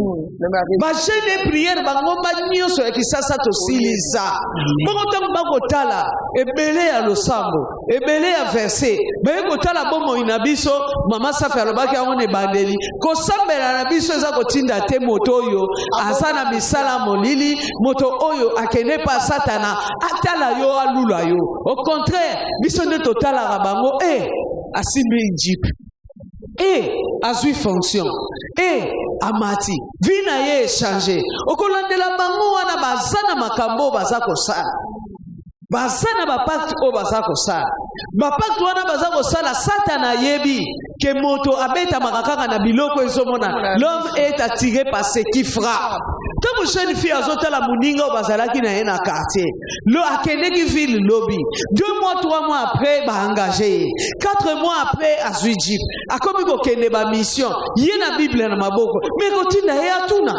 Ba jeune prière bangomba nyonso ya kisasa tosilisa. Bongo tango bakotala ebele ya losambo, ebele ya verset. Baye kotala bomo ina biso mama safi alobaki yango ne bandeli. Kosambela na biso eza kotinda te moto oyo asana misala molili, moto oyo akene pa satana atala yo alula yo. Au contraire, biso nde totala bango asimbi Egypte. Azui fonction. Amati. Vina ye changer. Okolandela bango wana bazana makambo bazako sana. Bazana bapacte o bazako sana. Bapacte wana bazako sala satana yebi ke moto abeta makakaka na biloko ezomona. L'homme est attiré par ce qui frappe. Tant que jeune fille azotala muninga o bazalaki na ye na quartier. Lo akeneki ville lobby. 2 mois 3 mois après ba engagé. 4 mois après azui jeep. Akomi ko kende ba mission. Ye na Bible na maboko. Mais kotinda ye atuna.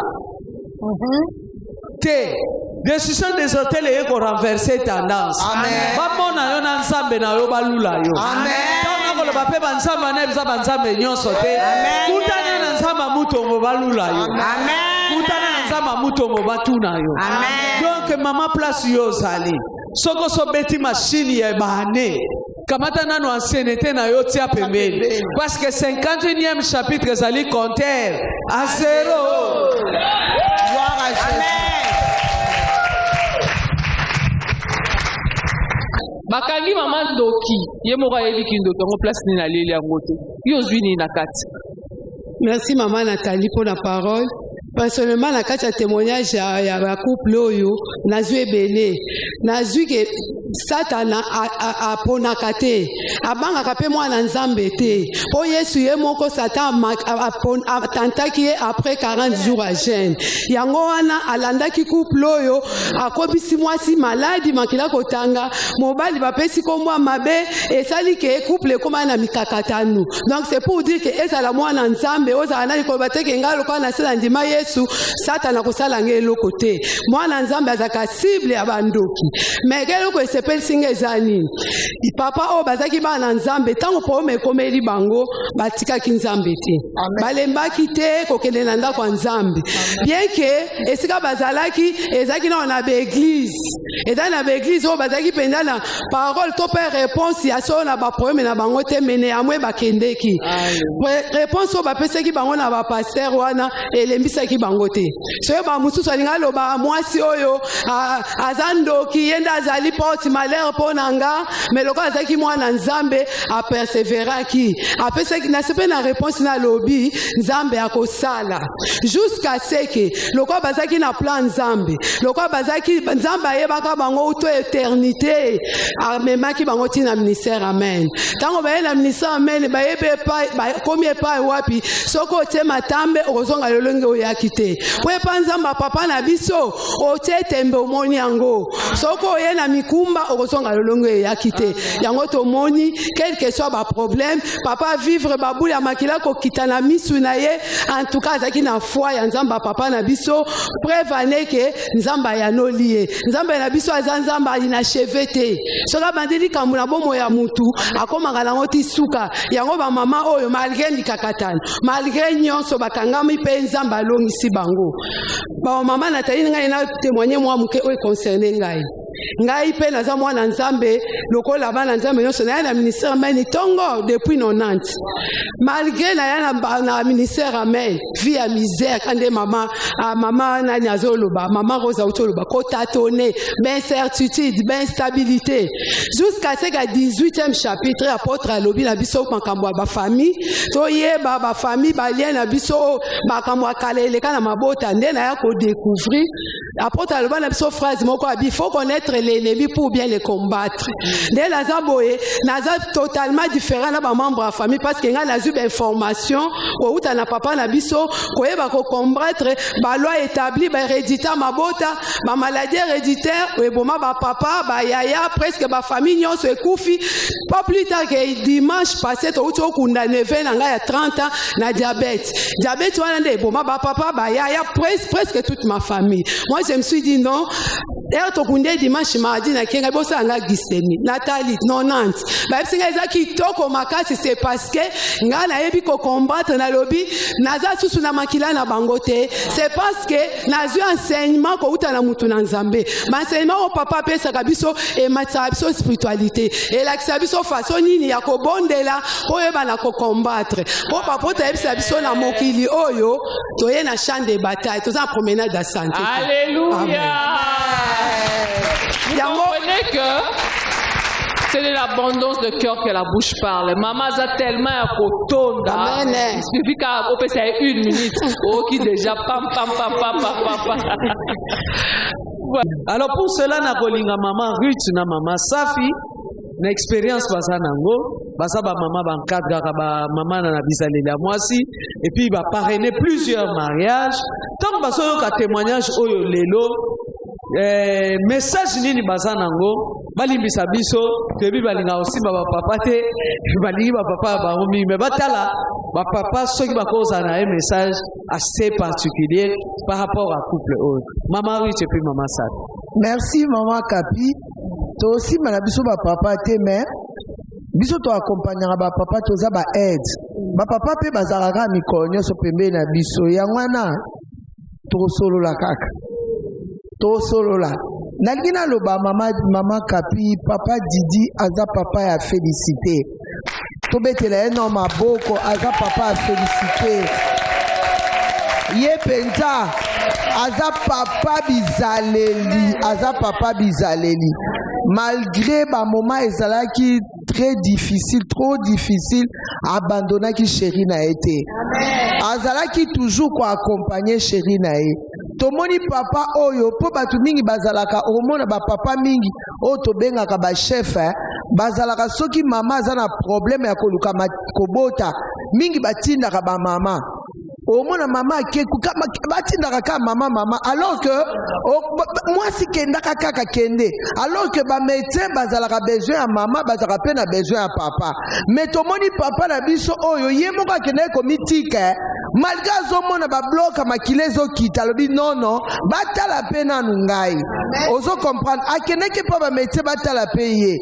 Décision des hôtels et qu'on renverser tendance. Amen. Bamona yo na nsambe na yo balula yo. Amen. Tona ko ba pe bansamba na biza bansambe nyonso te. Kutana na nsamba mutongo balula yo. Amen. Kutana na nsamba mutongo batuna yo. Amen. Donc maman place yo zali. soko so beti machine ya bane kamata nano ancienneté na yo tia pembeni parce que 51e chapitre ezali compteur à 0. Gloire à Jésus. Bakangi mama ndoki ye moko ayebi kindoki yango place nini aleli yango te yo ozwi nini na kati. Merci maman Nathalie pour la parole. Personnellement, na kati ya témoignage ya ba couple oyo nazwi ebele nazwi ke satana aponaka te abangaka mpe mwana nzambe te mpo yesu ye moko satan atantaki ye après 40 jours à jeûne yango wana alandaki couple oyo akobisi mwasi maladi makila kotanga mobali bapesi kombo ya mabe esali ke couple ekóma na mikakatano donc c'est pour dire ke ezala mwana nzambe ozala nani koloba te ke ngai lokola nasala ndima yesu satana kosala ngai eloko te mwana nzambe azaka cible ya bandoki mais keloko esepelisi ngai eza nini papa oyo bazalaki bana nzambe ntango problème ekomeli bango batikaki nzambe te balembaki te kokende na ndako ya nzambe bien ke esika bazalaki ezalaki nao na baeglise eza na baeglise oyo bazalaki mpenza na parole to mpe réponse ya soo na baproblème na bango te mene yamwe bakendeki réponse oyo bapesaki bango na bapaster wana elembisaki bango te soyo bamosusu alinga aloba mwasi oyo aza ndoki ye nde azali porte malheur mpo na nga me lokola azalaki mwana nzambe aperseveraki apesaki na sepe na réponse na lobi nzambe akosala jusqu'à ce que lokola bazalaki na plan nzambe lokola bazalaki nzambe ayebaka bango uto éternité amemaki bango ntina ministère amen ntango baye na ministère amen bayebi bakomi epai wapi soki otie matambe okozonga lolenge oyaki te po epa nzambe papa na biso otie tembe omoni yango soki oye na mikumba okozonga lolenge oyaki te yango tomoni quelque soit baproblème papa vivre babula ya makila kokita na misu na ye en tout cas azalaki na foi ya nzambe papa na biso preuve ane ke nzambe ayanoli ye nzambe na biso aza nzambe inacheve te soki abandi likambo na bomo ya mutu akomaka nango ti suka yango bamama oyo malgré likakatano malgré nyonso bakangami mpe nzambe alongisi bango bamama Nathalie ngai na témoigner mwa moke oyo concerne ngai mpe naza mwana nzambe lokola bana nzambe nyonso naya na ministère amen ntongo depuis 90 malgré naya na ministère amen vie ya misère kande mama nani azoloba mama Rose autoloba kotatone b'incertitude b'instabilité jusqu'à ce qu'à 18e chapitre apôtre alobi na biso makambo ya bafamille toyeba bafamille balien na biso makambo ya kala eleka na mabota nde naya kodécouvrir apôtre aloba na biso phrase moko abi faut connaître les ennemis pour bien les combattre nde naza boye naza totalement différent na bamembre ya famille parce que ngai nazwi bainformation kouta na papa na biso koyeba kocombattre baloi établi bahéréditaire mabota bamaladi héréditaire eboma bapapa bayaya presque bafamille nyonso ekufi pas plus tard que dimanche passé touti okunda neve na ngai ya 30 ans na diabète wana nde eboma bapapa bayaya presque toute ma famille. Moi je me suis dit non tokunde dimanche mardi na kenga bosa nga glycémie Nathalie 90 babisinga eza kitoko makasi c'est parce que nga nayebi ko combattre na lobi naza susu na makila na bango te c'est parce que nazwi enseignement ko uta na mutu na nzambe enseignement au papa pesaka biso et matisa biso spiritualité et lakisa biso façon nini ya kobondela po yeba na ko combattre po papa tayebisa biso na mokili oyo toye na champ de bataille toza en promenade de santé. Alléluia. Vous comprenez que c'est de l'abondance de cœur que la bouche parle. Maman a tellement un coton. Il suffit qu'au PC une minute. Oh, qui déjà pam. Alors pour cela, na kolinga maman Ruth na maman Safi, na expérience baza nango, baza ba maman bankadra ba maman na bizaleli ya mwasi, et puis ba parrainer plusieurs mariages. Tant baso yo ka témoignage oyo lelo message nini baza nango balimbisa biso tebi balinga aussi ba papa te balingi ba papa ba omi mais batala ba papa soki bakoza na un message assez particulier par rapport à couple oyo. Maman Ruth et puis maman Safi. Merci maman Kapi. To aussi mana biso ba papa te mais biso to accompagner ba papa toza ba aide. Ba papa pe bazalaka mikolo nyonso pembeni na biso yango wana to solo la kaka. To solo la Nalgina loba mama Kapi, papa Didi, aza papa ya félicité. Tobetela un homme à boko, aza papa a félicité. Ye penta, aza papa bizaleli. Malgré ba moment ezalaki très difficile, trop difficile, abandonna qui chéri na été. Azalaki toujours ko accompagner chéri na e. Tomoni papa oyo po batu mingi bazalaka omona ba papa mingi o to bengaka ba chef bazalaka soki mama aza na problème ya koluka kobota mingi batindaka ba mama. Omona mama keku batindaka ka mama alors que moi si kendaka kaka kende alors que ba médecin bazalaka besoin ya mama bazalaka pe na besoin ya papa mais tomoni papa na biso oyo ye moko akende komitika malgré azomona ba bloka makile ezokita lobi non batala pe nanu ngai ozo comprendre akende ke pa ba médecin batala pe ye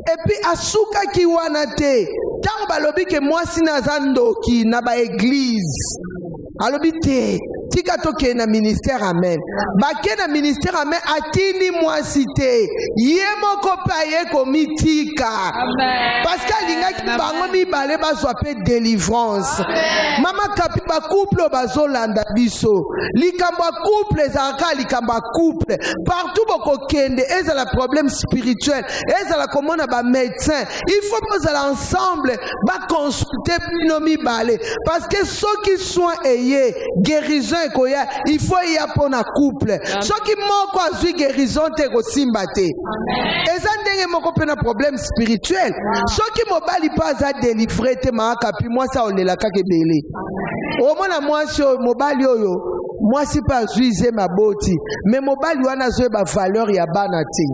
et puis asuka ki wana te tant balobi ke mwasi naza ndoki na ba église alobi te tika toke na ministère amen bake na ministère amen atini mwasi te ye moko pa ye komitika parce que alingaki bango mibale bazwa pe délivrance mama Kapi ba couple bazolanda biso likambo couple ezalaka likambo couple partout bokokende ezala problème spirituel ezala komona ba médecin il faut bozala ensemble ba consulter bino mibale parce que ceux qui soient ayé guérison ekoya il faut y apona couple ceux qui moko azui guérison te ko simba te eza ndenge moko pe na problème spirituel ceux qui mobali pas za délivrer te ma Kapi moi ça olela kaka belé au mona moi sur mobali oyo moi si pas zuize ma boti mais mobali wana zo ba valeur ya bana te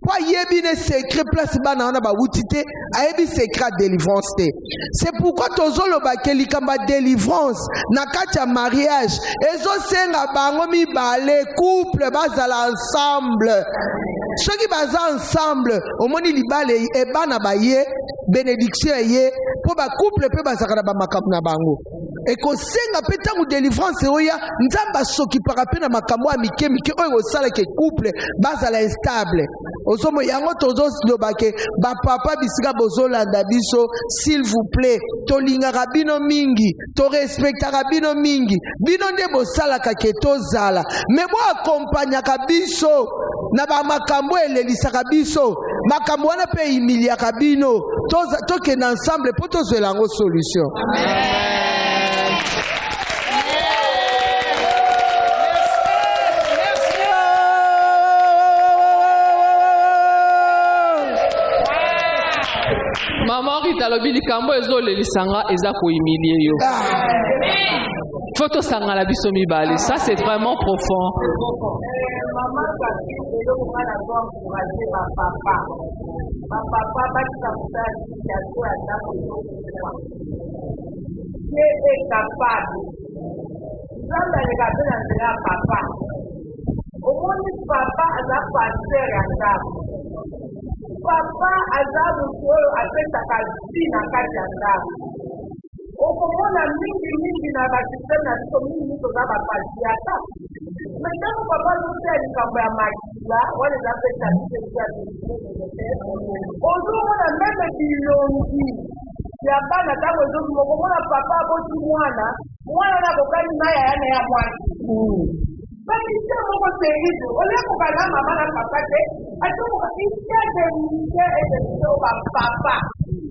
kwa yebi ne secret place bana wana ba wutite ayebi secret délivrance te c'est pourquoi tozolo ba kelikamba délivrance na kacha mariage ezo senga bango mibale couple bazala ensemble ceux qui baza ensemble omoni libale e bana ba ye bénédiction ye po ba couple pe bazaka ba makambo na bango et ko senga pe tangu délivrance oya nzamba soki parape na makambo amike oyo sala ke couple bazala instable ozomo yango tozo lobake ba papa bisika bozolanda biso s'il vous plaît tolinga rabino mingi to respecta rabino mingi bino nde bosala ka ke tozala mais bo accompagner ka biso na ba makambo elelisaka biso makambo wana pe imilia ka bino toke ensemble po tozela ngo solution Maman Rita lobi likambo ezolelisanga eza ko humilier yo. Photo sanga la biso mibale, ça c'est vraiment profond. Maman Kapi elo mwana kwa encourager ma papa. Ma papa bata mutali ya kwa ndako kwa. Ye est capable. Zanda le kabela ndela papa. Omoni papa aza pasteur ya ndako. Papa azabu oyo apesaka vi na kati ya ndako okomona mingi na basysteme na biso mingi toza bapasiata me ntango papa azosala likambo ya makila wana eza pesa biso ozomona meme bilongi ya bana ntango ezokima okomona papa aboti mwana wana kokani na yayana ya mwasi Bakisha moko seribu, ole kokana mama na papa te, atomoka isya de mike et de papa,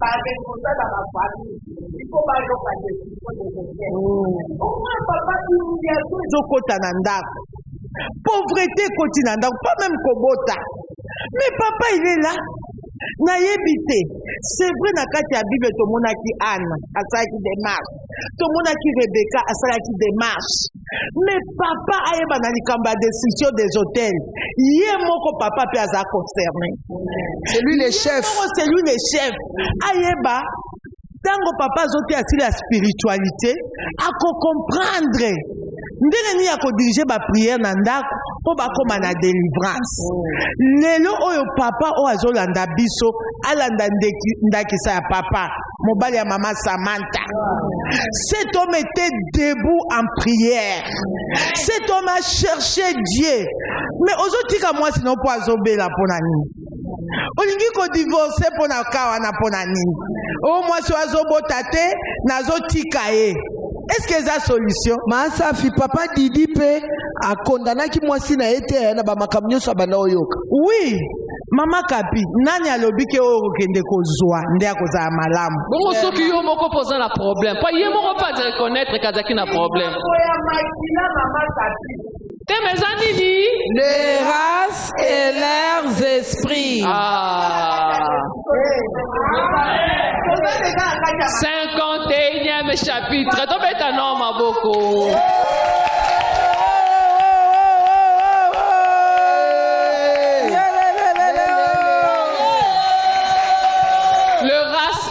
par responsable à ma famille. Il faut pas le faire, il faut le faire. Au moins papa il y a toujours kotananda. Pauvreté kotinanda, pas même kobota. Mais papa il est là. Naïbité, c'est vrai na kati ya Bible to mona ki Anne, asalaki démarche. To mona ki Rebecca, asalaki démarche. Mais papa ayeba na likamba décision des hôtels. Yé moko papa pe aza concerné. C'est lui le chef. C'est lui le chef. Ayeba tango papa zoti asili la spiritualité, a comprendre. Ndenge ni ako diriger ba prière na ndako po ba koma na délivrance. Lelo oyo papa o azolanda biso alanda ndakisa ya papa mobali ya maman Samantha. Cet homme était debout en prière. Cet homme a cherché Dieu. mais ozotika mwasi no po azobela pona nini olingi kodivorce pona kawana pona nini o mwasi azobota te nazotika ye. Est-ce que c'est la solution? Masafi papa Didi pe a condamné qui moi si na été na ba makamnyo sa bana oyoka. Oui, mama Kapi, nani alobi ke o kende kozwa nde akoza malamu. Bongo soki yo moko posa na problème. Pas ye moko pas de reconnaître kazaki na problème. Oya makila mama Kapi. Tes mes amis les races et leurs esprits. 51e chapitre. Tombe ta nom maboko.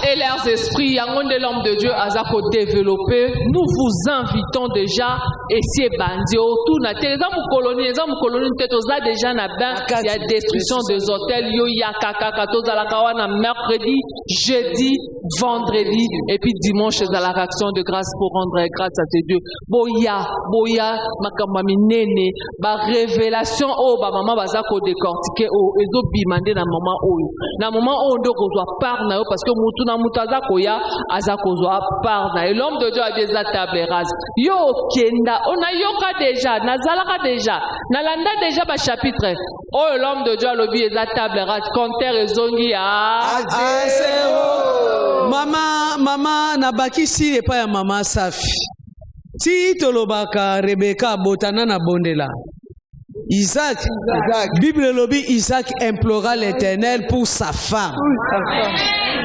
Et leurs esprits, yangonde l'homme de Dieu azako développé. Nous vous invitons déjà essayer bandio tout na te za mu colonie teto za déjà na ben il y a destruction des hôtels yo ya kaka to za la kawana mercredi, jeudi, vendredi et puis dimanche dans la réaction de grâce pour rendre grâce à ces dieux. Boya makamba minene ba révélation o ba maman bazako décortiquer o ezo bimande na maman o na maman o ndoko zo par na yo parce que mutu na mutaza koya azakozwa pardon et l'homme de Dieu a des table rase yo kenda on a yoka déjà nazalaka déjà nalanda déjà ba chapitre oh l'homme de Dieu lobi eza table rase compteur ezongi a zéro mama na bakisi epa ya mama Safi ti tolobaka Rebecca botana na bondela Isaac. Bible lobi Isaac implora l'Éternel pour sa femme.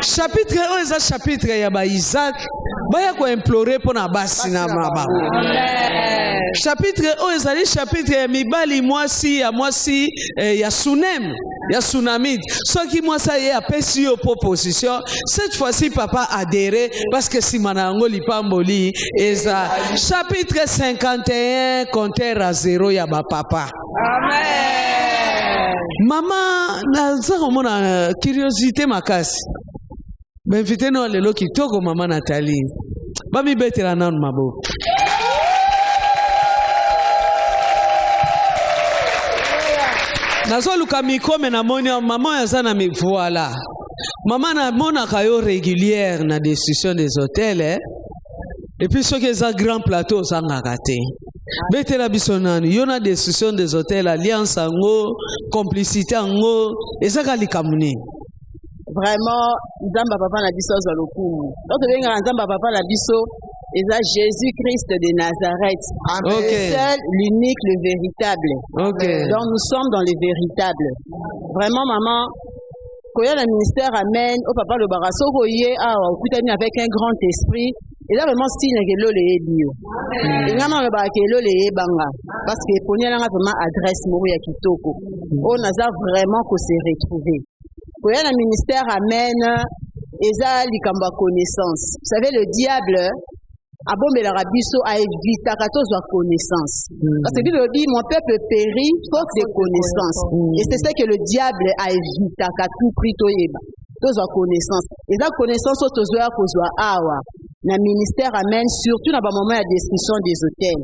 Chapitre 1 eza chapitre ya ba Isaac baya ko implorer pour na basi na mama. Chapitre 1 eza chapitre ya mibali mwasi ya Sunem ya Sunamid. Ce qui moi ça y est apesi yo proposition cette fois-ci papa adhéré parce que si manango lipamboli eza chapitre 51 compteur à 0 ya ba papa. Amen. Maman, naza komona curiosité makasi. Benvite no lelo kitoko mama Nathalie. Bami betela nanu mabo. Nazo luka mikome na moni maman yaza na mi voilà. Maman na mona kayo régulière na décision des hôtels et puis ceux qui ont grand plateau ça ngakate. Betela bisonani yona décision des hôtels alliance ango complicité ango ezaka likamuni. Vraiment nzamba papa na biso za lokumu. Donc benga nzamba papa na biso eza Jésus-Christ de Nazareth. Okay. Seul, l'unique, le véritable. Okay. Donc nous sommes dans le véritable. Vraiment maman koya le ministère amène au papa le baraso koye okutani avec un grand esprit. Et là vraiment signe que l'eau est bio. Et là on va que l'eau est banga parce que pour nous là vraiment adresse mou ya kitoko. On a vraiment qu'on s'est retrouvé. Pour le ministère amène eza likamba connaissance. Vous savez le diable a bombé la rabiso a évité à la connaissance. Parce que Bible dit mon peuple périt faute de connaissance. Et c'est ça que le diable a évité à tout prix toyeba. Tous en connaissance. Et la connaissance aux awa. Na ministère amène surtout dans le moment de la destruction des hôtels.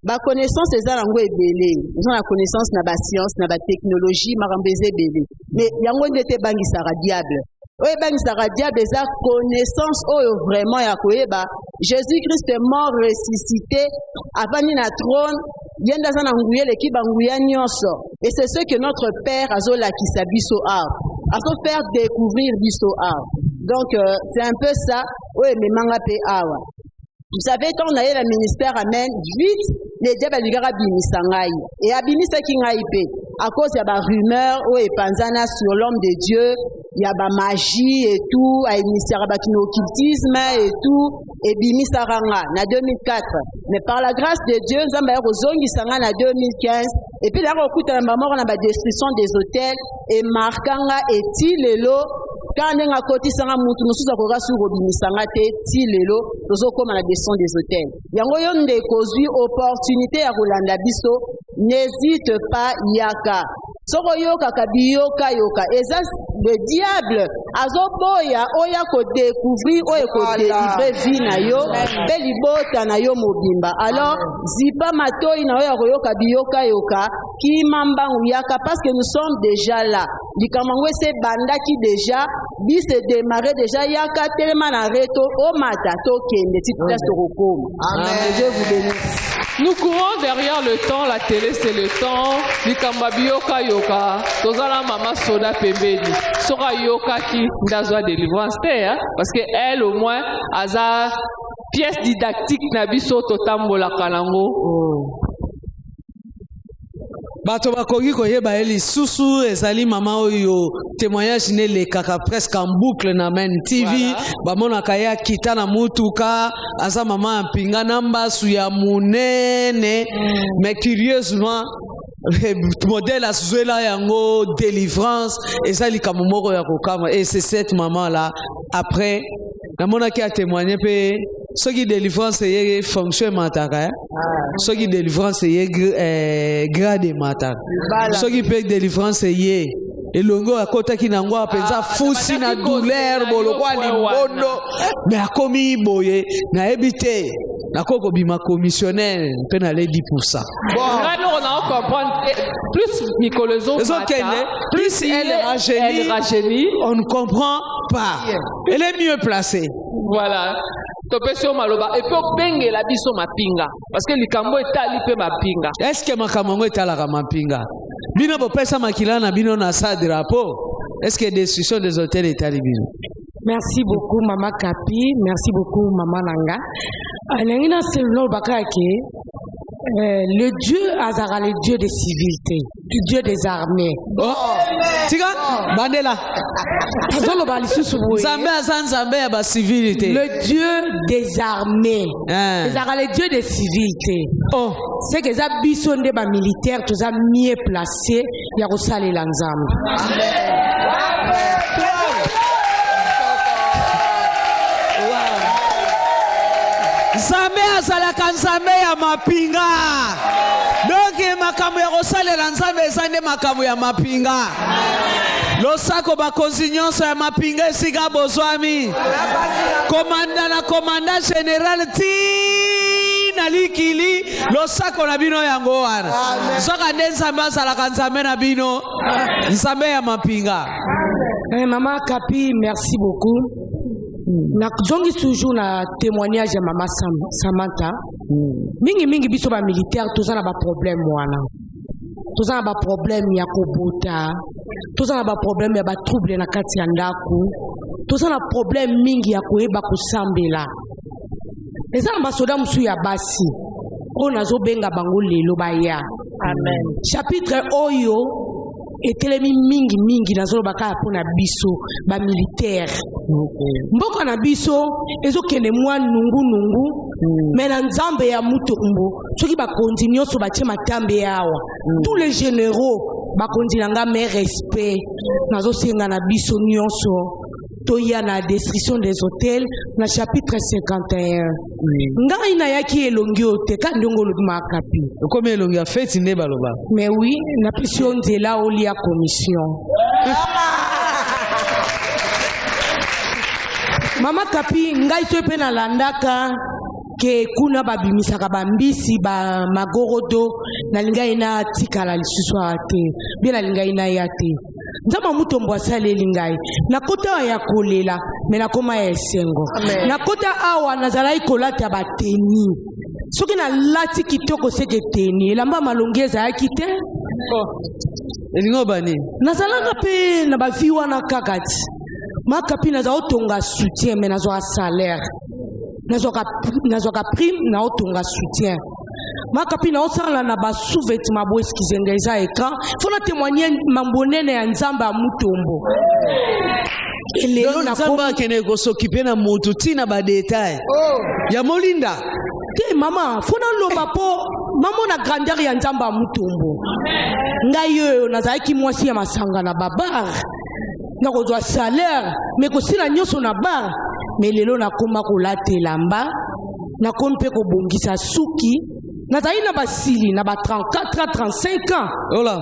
La connaissance est là, ils ont la connaissance na ba science, na ba technologie, marambeze belé. Mais yango ndete bangi sara diable. Oye bangi sara diable eza connaissance oyo vraiment ya koyeba Jésus-Christ est mort ressuscité avani na trône yenda za na nguye leki banguya nyonso. Et c'est ce que notre père azola kisa biso art. Azo faire découvrir biso art. Donc c'est un peu ça. Oui, mais manga pe awa. Vous savez, quand on a eu le ministère amène, vite, les diables du abimisa ngai. Et abimisa ki ngai pe. À cause de la rumeur, oui, panzana sur l'homme de Dieu, il y a la magie et tout, il y a l'occultisme et tout, et bimisa ranga, na 2004. Mais par la grâce de Dieu, nous avons rozongi sanga na 2015. Et puis là, on écoute la mort, on a la destruction des hôtels, et markanga et tilelo. Quand on a côté sanga mutu musuza ko rasu robimisanga te tilelo tozo koma la gestion des hôtels yango yonde kozwi opportunité ya kolanda biso n'hésite pas yaka soko yoka kabiyoka yoka eza le diable azoboya oya ko découvrir oya ko délivrer vie na yo pe libota na yo mobimba alors zipa matoi na oya koyoka biyoka yoka Kimambangu Yaka, parce que nous sommes déjà là. Likamangwe c'est banda qui déjà, bis se démarrer déjà Yaka, tellement en reto, au matato, kende, petite place au repos. Amen. Dieu vous bénisse. Nous courons derrière le temps, la télé c'est le temps. Likamba bioka yoka, tozala mama soda pembeni. Sora yoka qui ndazwa délivrance hein, parce que elle au moins aza pièce didactique na biso totambola kalango. Bato bakoki koyeba eli susu ezali mama oyo témoignage ne le kaka presque en boucle na Men TV bamona kaya kita na mutuka aza mama mpinga namba su ya munene mais curieusement modèle azuela yango délivrance ezali kamomoko ya kokama et c'est cette maman là après namona ki a témoigné pe soki délivrance ye fonction mataka soki délivrance ye grade mataka soki pe délivrance ye elongo akotaki nango apenza fusi na douleur bolokwa libondo mais akomi boye na ebité nakoko bima commissionnaire pe na le 10%. Bon, on a comprendre plus Nicolozo plus elle rajeunit, on ne comprend pas. Elle est mieux placée. Voilà. Topesio maloba et puis benge la biso mapinga parce que likambo etali pe mapinga. Est-ce que makambo etala ka mapinga? Bino bo pesa makila na bino na sa drapeau. Est-ce que destruction des hôtels etali bino? Merci beaucoup Mama Kapi, merci beaucoup Mama Nanga. Alengina selon bakake le Dieu Azara, le Dieu des civilités, le Dieu des armées. Oh, Tiga, Bandela. Le Dieu des armées. Azara, le Dieu des civilités. Oh, c'est que ça bisonde ba militaire, tout ça mieux placé, ya rosale l'ensemble. Nzambe azalaka nzambe ya mapinga. Donc makambo ya kosalela nzambe eza nde makambo ya mapinga. Losako bakonzi nyonso ya mapinga esika bozwami. Komanda général ti na likili losako na bino yango wana. Soka nde nzambe azalaka nzambe na bino. Nzambe ya mapinga. Maman Kapi, merci beaucoup. Zongi toujours na témoignage ya Mama Samantha. Mingi biso ba militaire toza na ba problème wana. Toza na ba problème ya kobota. Toza na ba problème ya ba trouble na kati ya ndako. Toza na problème mingi ya koyeba kusambela. Eza na basoda musu ya basi. O nazo benga bango lelo baya. Amen. Chapitre oyo etelemi mingi nazolo baka pona biso ba militaire. Mboka na biso ezokende mwa nungu mais na nzambe ya mutombo soki bakonzi nyonso batie matambe yawa tous les généraux bakonzi nanga mais respect nazosenga na biso nyonso toya na destruction des hôtels na chapitre 51 ngai na yaki elongi ote ka ndongo Makapi comme elongi a fait ne baloba mais oui na pression nzela olia commission. Mama Kapi ngai to pe na landaka ke kuna babimisaka bambisi ba magorodo na lingai na tikala lisusu ate bien na lingai na yate nzama mutombo asale lingai na kota ya kolela me na koma ya esengo na kota awa nazala ikolata bateni soki na lati kitoko seke teni elamba malongeza ya kite elingo bani nazalaka pe na bavi wana kakati Makapi naza otonga soutien mais nazo salaire nazo prime na otonga soutien Makapi na osala na ba sous-vêtements bo eskizenga eza écran faut na témoigner mambonene ya nzamba ya mutombo elelo na nzamba kene ko s'occuper na mutu tina ba détail ya molinda te mama faut na lomba po mama na grandeur ya nzamba ya mutombo ngai yo nazalaki mwasi ya masanga na babar na kozwa salaire mais kosila nyonso na bar mais lelo nakoma kolatela mba nakomi mpe kobongisa suki nazali na basili na ba 34 à 35 ans Ola.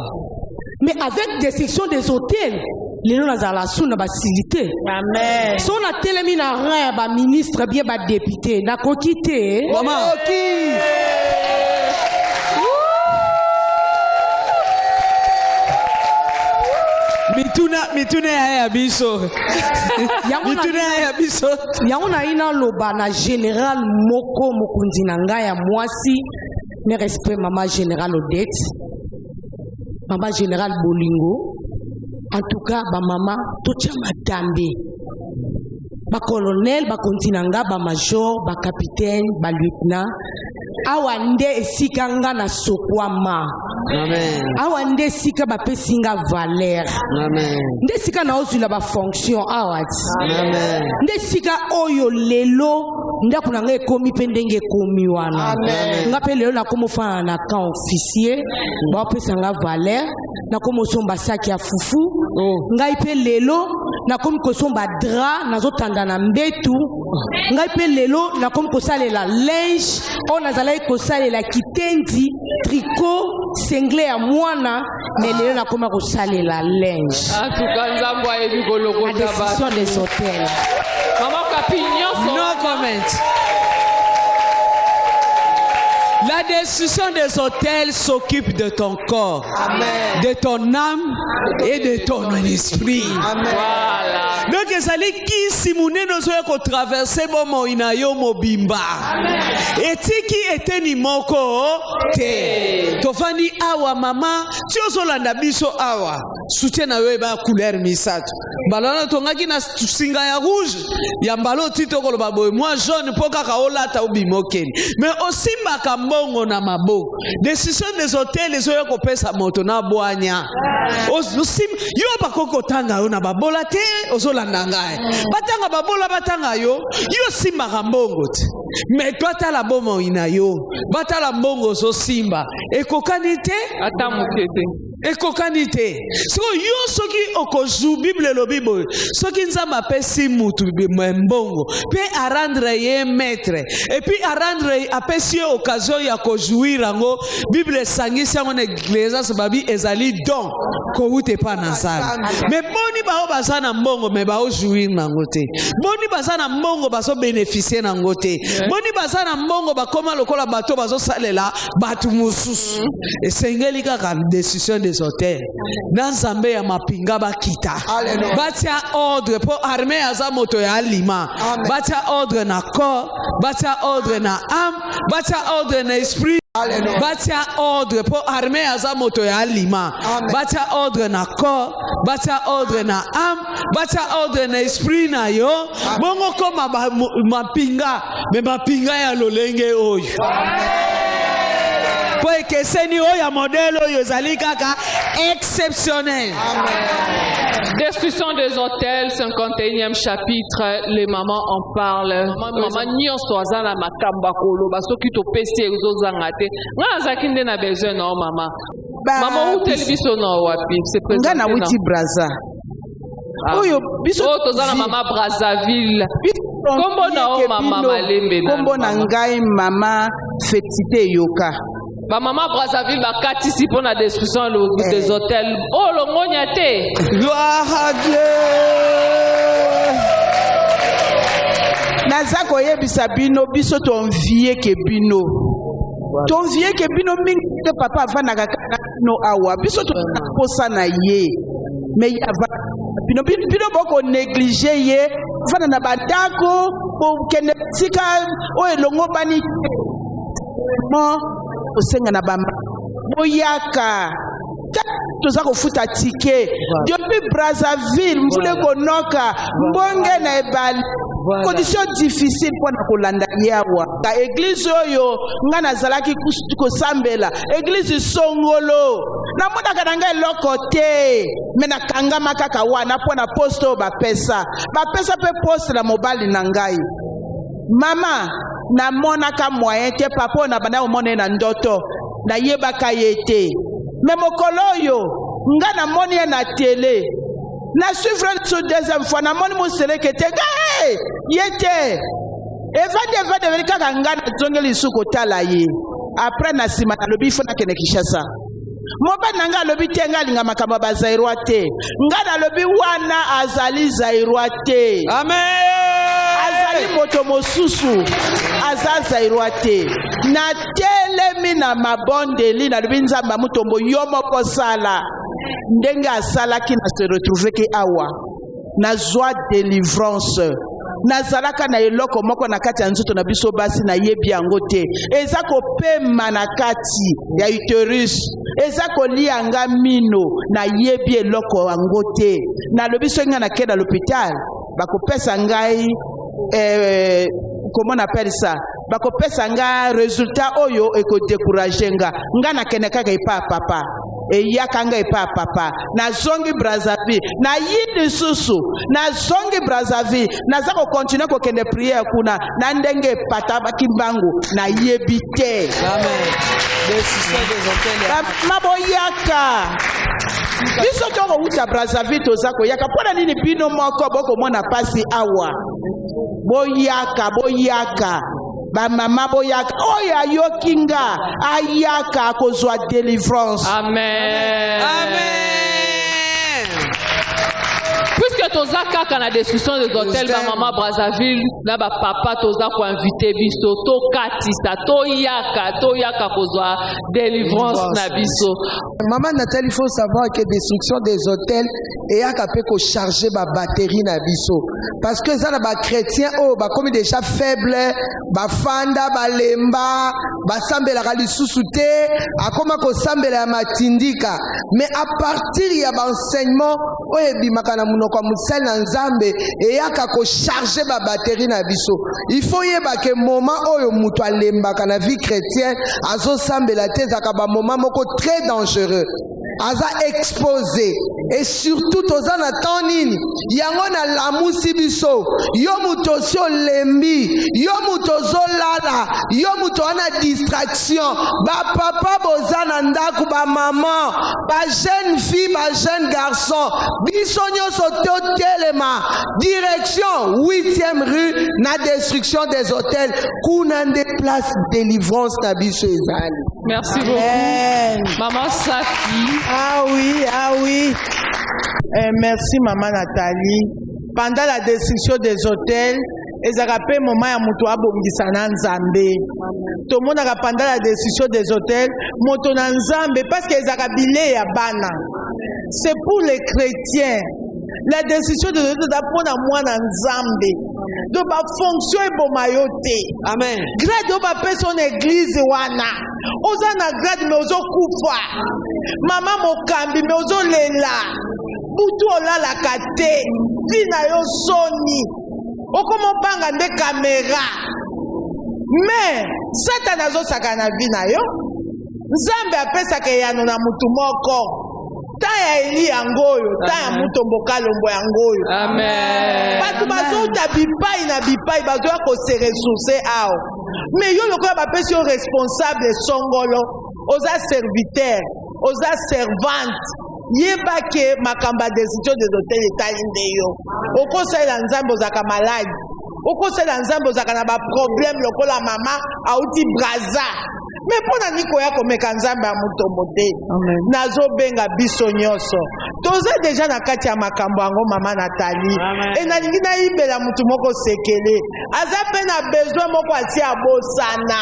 mais avec des sections des hôtels lelo nazala su na basilité amen so na telemi na rang ya baministre bien badepute nakoki te mama mituna ya biso. Mituna ya biso. Yango na ina loba na général moko mokundi na ngai ya mwasi. Ne respect maman général Odette. Maman général Bolingo. En tout cas, ba maman tocha matambe. Ba colonel, ba kontinanga, ba major, ba capitaine, ba lieutenant. Awande esikanga na sokwama. Amen. Awande sika ba pesinga valeur. Amen. Nde sika na ozula ba fonction awat. Amen. Nde sika oyo lelo nda kunanga ekomi pendenge komi wana. Amen. Nga pe lelo na komo fa na camp officier, ba pesanga valeur, na komo somba saki ya fufu. Ngai pe lelo na komi kosomba dra nazo tanda na mbetu. Ngai pe lelo na komi kosalela linge, on nazala kosalela kitendi, tricot, sengle ya mwana, mais lelo na komi kosalela linge. En tout cas, nzambo ayebi koloko la décision des hôtels. Maman Capignon, no comment. La décision des hôtels s'occupe de ton corps, amen, de ton âme et de ton esprit. Amen. Voilà. Donc, ezali ki simune nozoya ko traverser bomo inayo mobimba. Etiki eteni moko te. Tofani awa mama, ti ozolanda biso awa. Soutien na yo ba couleur misato. Balana tongaki na singa ya rouge, ya mbalo tito koloba boy, moi jaune poka ka olata obimokeni. Mais aussi mbongo na mabo. Décision des hôtels les oyo kopesa moto na boanya. Osim yo bakoko tanga yo na babola te ozolanda ngai. Batanga babola batanga yo simba kambongo te. Mais toi ta la bomo ina yo. Batala mbongo zo simba. Ekokani te ata mutete. Ekokani te. So yo soki okozu Bible lo Bible. Soki nzamba pesi mutu mbongo. Pe a rendre ye maître. Et puis a rendre apesi occasion ya kojouir ngo Bible sangisi yango na église babi ezali don ko ute pa na nzambe. Mais boni ba bazana mbongo me ba ojouir nango te. Boni bazana mbongo baso bénéficier nango te. Boni bazana mbongo bakoma lokola bato bazo salela batu mususu. Esengeli kaka décision des hôtels. Na nzambe ya mapinga bakita. Batia ordre pour armée aza moto ya alima. Batia ordre na corps, batia ordre na âme, batia ordre na esprit. Batia ordre pour armée aza moto ya alima. Batia ordre na corps, batia ordre na âme, batia ordre na esprit na yo. Bongo koma mapinga, me mapinga ya lolenge oyo. Po ekeseni oyo modèle oyo ezali kaka exceptionnel. Destruction des hôtels, 51e chapitre, les mamans en parlent. Maman nyonso azala makamba koloba soki to pesi ezozanga te. Nga azaki nde na besoin na mama. Maman utel biso na wapi? C'est présent. Nga na wuti Braza. Oyo biso tozana mama Brazzaville. Kombo na o mama Malembe. Kombo na ngai mama Félicité Yoka. Ba maman Brazzaville ba katisi pour la destruction des hôtels. Oh longonya te. Gloire à Dieu. Naza koyebisa bino biso ton vie ke bino. Ton vie ke bino mingi ke papa avanaka no awa. Biso to posa na ye. Mais bino boko négliger ye. Vana na bandako po kene sika o elongo bani mo osenga na bamba boyaka toza kofuta tike depuis Brazzaville mvule konoka mbonge na ebali condition difficile pour na kolanda yawa ka église oyo nga nazalaki kosambela église songolo na mona kananga eloko te mena kangama kaka wana pona posto bapesa pe poste na mobali na ngai mama na mona ka moyen te papa na bana omone na ndoto na yebaka yete me mokolo yo nga na moni na télé na suivre sur deuxième fois na moni musele ke te gae yete eva de verika nga na zongeli suko tala ye après na sima na lobi fona kene Kinshasa moba nanga lobi te nga linga makamba ba zairwa te nga na lobi wana azali zairwa te amen azali moto mosusu azaza irwate na telemi na mabondeli na lobi nzamba mutombo yo moko sala ndenge asalaki na se retrouver ki awa na joie délivrance nazalaka na eloko moko na kati ya nzoto na biso basi na yebi yango te eza kopema na kati ya uterus eza kolia nga mino na yebi eloko yango te na lobi so nga na kenda l'hôpital bakopesa ngai comment on appelle ça bakopesa nga résultat oyo eko décourager nga na kende kaka ipa papa eyaka nga ipa papa na zongi Brazzaville na yidi susu na zongi Brazzaville naza ko continuer ko kende prière kuna na ndenge pata bakimbangu na yebite amen décision des hôtels maboyaka biso toko uta Brazzaville tozako yaka pona nini bino moko boko mona pasi awa boyaka ba mama boyaka oya yokinga ayaka kozwa délivrance amen puisque toza kaka na discussion des hôtels ba mama Brazzaville na ba papa toza ko inviter biso to katisa to yaka kozwa délivrance na biso. Maman Nathalie, il faut savoir que destruction des hôtels et yaka pe ko charger ba batterie na biso parce que ça na ba chrétien oh ba comme déjà faible ba fanda ba lemba ba sambela lisusu te akoma ko sambela matindika mais à partir ya ba enseignement oyebimaka na munoko musel na nzambe eyaka ko charger ba batterie na biso il faut yeba ke moment oyo mutu alembaka na vie chrétienne azo sambela te zaka ba moment moko très dangereux aza exposé et surtout toza na temps nini yango na lamusi biso yo mutu osi olembi yo mutu ozolala yo mutu ana distraction ba papa boza na ndaku ba maman ba jeune fille ba jeune garçon biso nyonso totelema direction 8e rue na destruction des hôtels kuna nde place délivrance na biso ezali. Merci beaucoup maman Saki. Ah oui. Merci maman Nathalie. Pendant la destruction des hôtels, ils ont rappelé moment ya mutu abongisa na nzambe. Tout le monde a pendant la destruction des hôtels, moto na nzambe parce qu'ils ont bilé ya bana. C'est pour les chrétiens. La destruction des hôtels d'apprendre à moi na nzambe. Donc ba fonction e bomayote. Amen. Grade ba pe son église wana. Oza na grade mais ozo kufa. Mama mokambi mais ozo lela. Butu olala kate. Vina yo soni. Okomo banga nde caméra. Mais Satan azo sakana vina yo. Nzambe apesa ke yano na mutu moko. Taya eli yangoyo, taya mutombo kalombo yangoyo. Amen. Batu bazouta bipai na bipai bazoya ko se ressourcer ao. Mais yo lokola bapesi yo responsable songolo, oza serviteur, oza servante. Yeba ke makamba décision des hôtels etalinde yo. Okosala nzambo zaka malade. Okosala nzambo zaka na ba problème lokola mama auti braza. Mais pona niko ya komeka nzambe ya mutombo te. Nazo benga biso nyonso. Toza déjà na kati ya makambo yango mama Nathalie. Et nalingi na ibela mutu moko sekele. Aza pe na besoin moko ati abosana.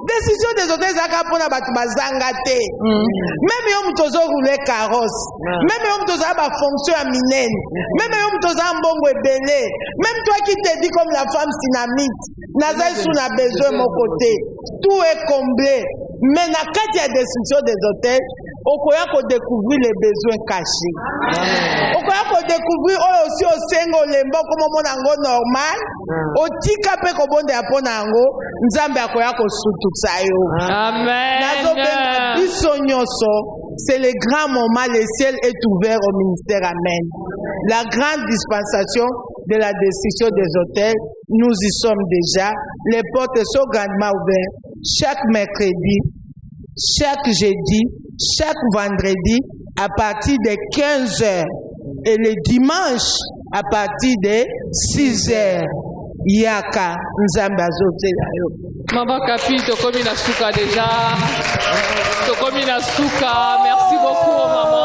Décision des hôtels zaka pona batu bazanga te. Même yo mutu zo rouler carrosse. Même yo mutu za ba fonction ya minene. Même yo mutu za mbongo ebele. Même toi qui te dis comme la femme dynamite. Naza sous na besoin mon côté. Tout est comblé. Mais na kati ya destruction des hôtels, okoya ko découvrir les besoins cachés. Okoya ko découvrir aussi au sengo lembo comme monango normal. Otika pe ko bonde apona ngo, nzambe akoya ko sututsa yo. Amen. Nazo benga biso nyonso, c'est le grand moment, le ciel est ouvert au ministère. Amen. La grande dispensation de la destruction des hôtels, nous y sommes déjà. Les portes sont grandement ouvertes. Chaque mercredi, chaque jeudi, chaque vendredi, à partir de 15h. Et le dimanche, à partir de 6h. Yaka, Nzamba Zotelayo. Maman Kapi, Tokomi Nasuka déjà. Tokomi Nasuka, merci beaucoup, maman.